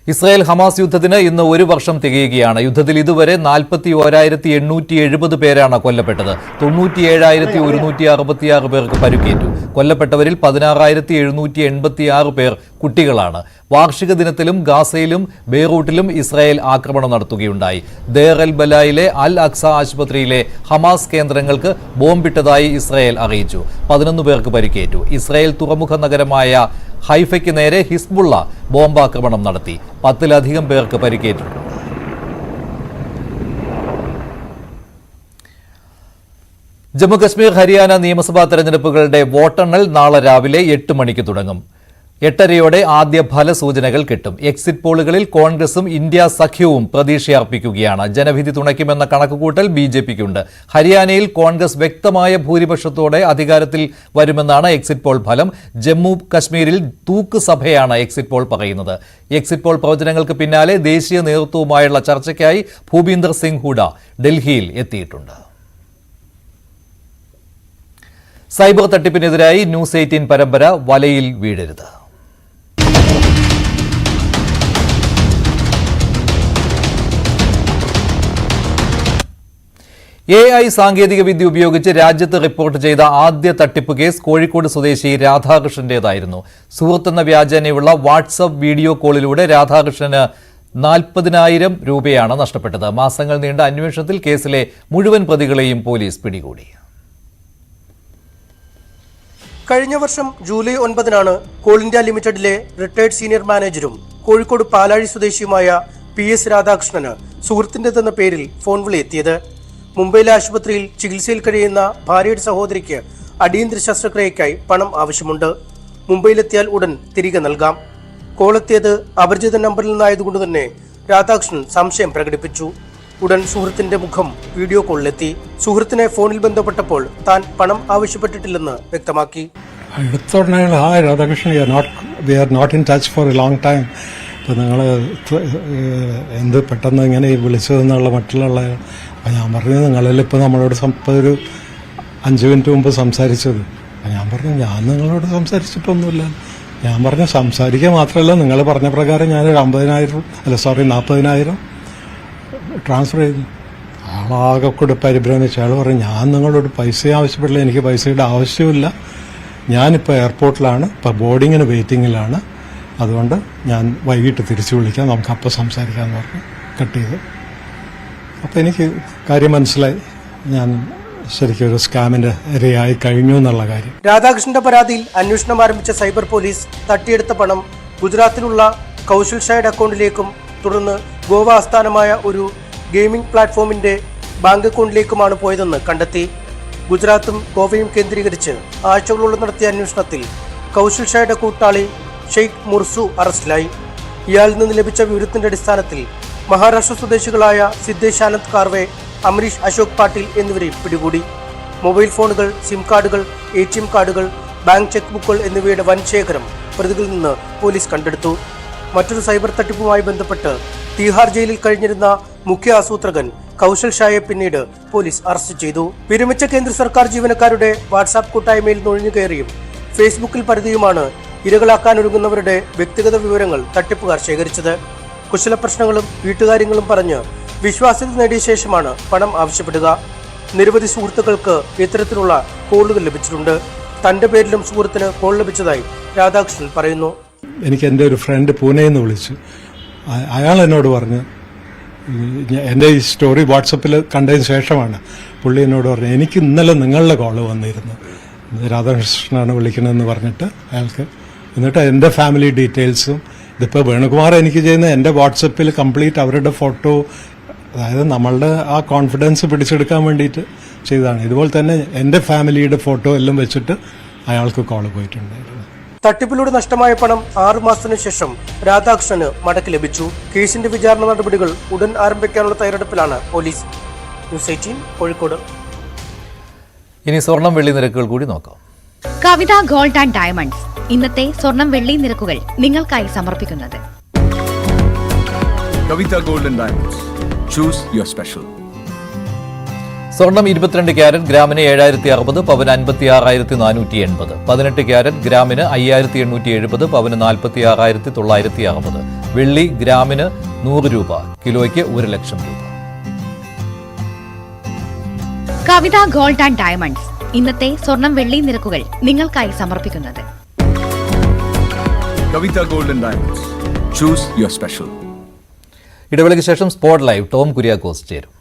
ഇസ്രായേൽ ഹമാസ് യുദ്ധത്തിന് ഇന്ന് 1 വർഷം തികയുകയാണ്. യുദ്ധത്തിൽ ഇതുവരെ 41,870 പേരാണ് കൊല്ലപ്പെട്ടത്. 97,166 പേർക്ക് പരിക്കേറ്റു. കൊല്ലപ്പെട്ടവരിൽ 16,786 പേർ കുട്ടികളാണ്. വാർഷിക ദിനത്തിലും ഗാസയിലും ബെയ്റൂട്ടിലും ഇസ്രായേൽ ആക്രമണം നടത്തുകയുണ്ടായി. ദേർ എൽ ബലായിലെ അൽ അക്സ ആശുപത്രിയിലെ ഹമാസ് കേന്ദ്രങ്ങൾക്ക് ബോംബിട്ടതായി ഇസ്രായേൽ അറിയിച്ചു. 11 പേർക്ക് പരിക്കേറ്റു. ഇസ്രായേൽ തുറമുഖ നഗരമായ ഹൈഫയ്ക്ക് നേരെ ഹിസ്ബുള്ള ബോംബാക്രമണം നടത്തി. 10-ലധികം പേർക്ക് പരിക്കേറ്റു. ജമ്മുകശ്മീർ ഹരിയാന നിയമസഭാ തെരഞ്ഞെടുപ്പുകളുടെ വോട്ടെണ്ണൽ നാളെ രാവിലെ 8 മണിക്ക് തുടങ്ങും. 8:30യോടെ ആദ്യ ഫലസൂചനകൾ കിട്ടും. എക്സിറ്റ് പോളുകളിൽ കോൺഗ്രസും ഇന്ത്യ സഖ്യവും പ്രതീക്ഷയർപ്പിക്കുകയാണ്. ജനവിധി തുണയ്ക്കുമെന്ന കണക്കുകൂട്ടൽ BJPക്കുണ്ട്. ഹരിയാനയിൽ കോൺഗ്രസ് വ്യക്തമായ ഭൂരിപക്ഷത്തോടെ അധികാരത്തിൽ വരുമെന്നാണ് എക്സിറ്റ് പോൾ ഫലം. ജമ്മു കശ്മീരിൽ തൂക്ക് സഭയാണ് എക്സിറ്റ് പോൾ പറയുന്നത്. എക്സിറ്റ് പോൾ പ്രവചനങ്ങൾക്ക് പിന്നാലെ ദേശീയ നേതൃത്വവുമായുള്ള ചർച്ചയ്ക്കായി ഭൂപീന്ദർ സിംഗ് ഹൂഡ ഡൽഹിയിൽ എത്തിയിട്ടുണ്ട്. സൈബർ തട്ടിപ്പിനെതിരായി ന്യൂസ് 18 പരമ്പര വലയിൽ വീഴരുത്. AI സാങ്കേതികവിദ്യ ഉപയോഗിച്ച് രാജ്യത്ത് റിപ്പോർട്ട് ചെയ്ത ആദ്യ തട്ടിപ്പ് കേസ് കോഴിക്കോട് സ്വദേശി രാധാകൃഷ്ണന്റേതായിരുന്നു. സുഹൃത്തെന്ന വ്യാജേനയുള്ള വാട്സ്ആപ്പ് വീഡിയോ കോളിലൂടെ രാധാകൃഷ്ണന് 40,000 രൂപയാണ് നഷ്ടപ്പെട്ടത്. മാസങ്ങൾ നീണ്ട അന്വേഷണത്തിൽ കേസിലെ മുഴുവൻ പ്രതികളെയും പോലീസ് പിടികൂടി. കഴിഞ്ഞ വർഷം ജൂലൈ 9-നാണ് കോൾ ഇന്ത്യ ലിമിറ്റഡിലെ റിട്ടയർഡ് സീനിയർ മാനേജരും കോഴിക്കോട് പാലാഴി സ്വദേശിയുമായ PS രാധാകൃഷ്ണന് സുഹൃത്തിൻ്റെതെന്ന പേരിൽ ഫോൺ വിളി എത്തിയത്. മുംബൈയിലെ ആശുപത്രിയിൽ ചികിത്സയിൽ കഴിയുന്ന ഭാര്യയുടെ സഹോദരിക്ക് അടിയന്തര ശസ്ത്രക്രിയയ്ക്കായി പണം ആവശ്യമുണ്ട്. മുംബൈയിലെത്തിയാൽ ഉടൻ തിരികെ നൽകാം. കോളെത്തിയത് അപരിചിത നമ്പറിൽ നിന്നായതുകൊണ്ട് തന്നെ രാധാകൃഷ്ണൻ സംശയം പ്രകടിപ്പിച്ചു. ഉടൻ സുഹൃത്തിന്റെ മുഖം വീഡിയോ കോളിലെത്തി. സുഹൃത്തിനെ ഫോണിൽ ബന്ധപ്പെട്ടപ്പോൾ താൻ പണം ആവശ്യപ്പെട്ടിട്ടില്ലെന്ന് വ്യക്തമാക്കി. Radhakrishnan we are not in touch for a long time. അപ്പോൾ നിങ്ങൾ എന്ത് പെട്ടെന്ന് ഇങ്ങനെ വിളിച്ചതെന്നുള്ള മറ്റുള്ള അപ്പം ഞാൻ പറഞ്ഞു നിങ്ങളെല്ലാം ഇപ്പോൾ നമ്മളോട് ഒരു 5 മിനിറ്റ് മുമ്പ് സംസാരിച്ചത്. അപ്പം ഞാൻ പറഞ്ഞു ഞാൻ നിങ്ങളോട് സംസാരിച്ചിട്ടൊന്നുമില്ല. ഞാൻ പറഞ്ഞു സംസാരിക്കുക മാത്രമല്ല നിങ്ങൾ പറഞ്ഞ പ്രകാരം ഞാനൊരു 40,000 ട്രാൻസ്ഫർ ചെയ്തു. ആളാകെ കൂടെ പരിഭ്രമിച്ച ആൾ പറഞ്ഞു ഞാൻ നിങ്ങളോട് പൈസ ആവശ്യപ്പെടില്ല, എനിക്ക് പൈസയുടെ ആവശ്യമില്ല, ഞാനിപ്പോൾ എയർപോർട്ടിലാണ്, ഇപ്പോൾ ബോർഡിങ്ങിന് വെയിറ്റിങ്ങിലാണ്, അതുകൊണ്ട് ഞാൻ വൈകിട്ട് തിരിച്ചു വിളിക്കാം, നമുക്ക് അപ്പോൾ സംസാരിക്കാമെന്ന് പറഞ്ഞ് കട്ട് ചെയ്തു. അപ്പോൾ എനിക്ക് കാര്യം മനസ്സിലായി, ഞാൻ ശരിക്കും ഒരു സ്കാമിന്റെ ഇരയായി കഴിഞ്ഞു എന്നുള്ള കാര്യം. രാധാകൃഷ്ണന്റെ പരാതിയിൽ അന്വേഷണം ആരംഭിച്ച സൈബർ പോലീസ് തട്ടിയെടുത്ത പണം ഗുജറാത്തിലുള്ള കൗശൽ ഷായുടെ അക്കൗണ്ടിലേക്കും തുടർന്ന് ഗോവ ആസ്ഥാനമായ ഒരു ഗെയിമിംഗ് പ്ലാറ്റ്ഫോമിന്റെ ബാങ്ക് അക്കൗണ്ടിലേക്കുമാണ് പോയതെന്ന് കണ്ടെത്തി. ഗുജറാത്തും ഗോവയും കേന്ദ്രീകരിച്ച് ആഴ്ചകളോളം നടത്തിയ അന്വേഷണത്തിൽ കൗശൽ ഷായുടെ കൂട്ടാളി ഷെയ്ഖ് മുർസു അറസ്റ്റിലായി. ഇയാളിൽ നിന്ന് ലഭിച്ച വിവരത്തിന്റെ അടിസ്ഥാനത്തിൽ മഹാരാഷ്ട്ര സ്വദേശികളായ സിദ്ധേഷ് ആനന്ദ് കാർവെ, അമരീഷ് അശോക് പാട്ടീൽ എന്നിവരെയും പിടികൂടി. മൊബൈൽ ഫോണുകൾ, സിം കാർഡുകൾ, ATM കാർഡുകൾ, ബാങ്ക് ചെക്ക് ബുക്കുകൾ എന്നിവയുടെ വൻ ശേഖരം പ്രതികളിൽ നിന്ന് പോലീസ് കണ്ടെടുത്തു. മറ്റൊരു സൈബർ തട്ടിപ്പുമായി ബന്ധപ്പെട്ട് തീഹാർ ജയിലിൽ കഴിഞ്ഞിരുന്ന മുഖ്യ ആസൂത്രകൻ കൗശൽ ഷായെ പിന്നീട് പോലീസ് അറസ്റ്റ് ചെയ്തു. വിരമിച്ച കേന്ദ്ര സർക്കാർ ജീവനക്കാരുടെ വാട്സാപ്പ് കൂട്ടായ്മയിൽ നുഴഞ്ഞുകയറിയും ഫേസ്ബുക്കിൽ പരതിയുമാണ് ഇരകളാക്കാനൊരുങ്ങുന്നവരുടെ വ്യക്തിഗത വിവരങ്ങൾ തട്ടിപ്പുകാർ ശേഖരിച്ചത്. കുശല പ്രശ്നങ്ങളും വീട്ടുകാര്യങ്ങളും പറഞ്ഞ് വിശ്വാസ്യത നേടിയ ശേഷമാണ് പണം ആവശ്യപ്പെടുക. നിരവധി സുഹൃത്തുക്കൾക്ക് ഇത്തരത്തിലുള്ള കോളുകൾ ലഭിച്ചിട്ടുണ്ട്. തന്റെ പേരിലും സുഹൃത്തിന് കോൾ ലഭിച്ചതായി രാധാകൃഷ്ണൻ പറയുന്നു. എനിക്ക് എൻ്റെ ഒരു ഫ്രണ്ട് പൂനെയിൽ നിന്ന് വിളിച്ചു. അയാൾ എന്നോട് പറഞ്ഞു എൻ്റെ ഈ സ്റ്റോറി വാട്സപ്പിൽ കണ്ടതിന് ശേഷമാണ് പുള്ളി എന്നോട് പറഞ്ഞത് എനിക്ക് ഇന്നലെ നിങ്ങളുടെ കോള് വന്നിരുന്നു, രാധാകൃഷ്ണനാണ് വിളിക്കണമെന്ന് പറഞ്ഞിട്ട് അയാൾക്ക്. എന്നിട്ട് എൻ്റെ ഫാമിലി ഡീറ്റെയിൽസും ഇതിപ്പോൾ വേണുകുമാർ എനിക്ക് ചെയ്യുന്ന എൻ്റെ വാട്സപ്പിൽ കംപ്ലീറ്റ് അവരുടെ ഫോട്ടോ, അതായത് നമ്മളുടെ ആ കോൺഫിഡൻസ് പിടിച്ചെടുക്കാൻ വേണ്ടിയിട്ട് ചെയ്തതാണ്. ഇതുപോലെ തന്നെ എൻ്റെ ഫാമിലിയുടെ ഫോട്ടോ എല്ലാം വെച്ചിട്ട് അയാൾക്ക് കോള് പോയിട്ടുണ്ടായിരുന്നു. തട്ടിപ്പിലൂടെ നഷ്ടമായ പണം 6 മാസത്തിനു ശേഷം രാധാകൃഷ്ണന് മടക്കി ലഭിച്ചു. കേസിന്റെ വിചാരണ നടപടികൾ ഉടൻ ആരംഭിക്കാനുള്ള തയ്യാറെടുപ്പിലാണ് പോലീസ്. ന്യൂസ് 18 കോഴിക്കോട്. ഇനി സ്വർണം വെള്ളി നിരക്കുകൾ കൂടി നോക്കാം. കവിത ഗോൾഡ് ആൻഡ് ഡയമണ്ട്സ് ഇന്നത്തെ സ്വർണം വെള്ളി നിരക്കുകൾ നിങ്ങൾക്കായി സമർപ്പിക്കുന്നത് Kavitha gold and diamonds. Choose your special. സ്വർണം 22 ക്യാരറ്റ് ഗ്രാമിന് 7060, പവന് 56,480. 18 ക്യാരറ്റ് ഗ്രാമിന് 5870, പവന് 46,960. വെള്ളി ഗ്രാമിന് 100 രൂപ, കിലോയ്ക്ക് 1,00,000 രൂപ. കവിത ഗോൾഡ് ആൻഡ് ഡയമണ്ട്സ് ഇന്നത്തെ സ്വർണം വെള്ളി നിരക്കുകൾ നിങ്ങൾക്കായി സമർപ്പിക്കുന്നത് Kavitha gold and diamonds. Choose your special. ഇടവേളയ്ക്ക് ശേഷം സ്പോട്ട് ലൈവ് ടോം കുര്യാക്കോസ് ചേരും.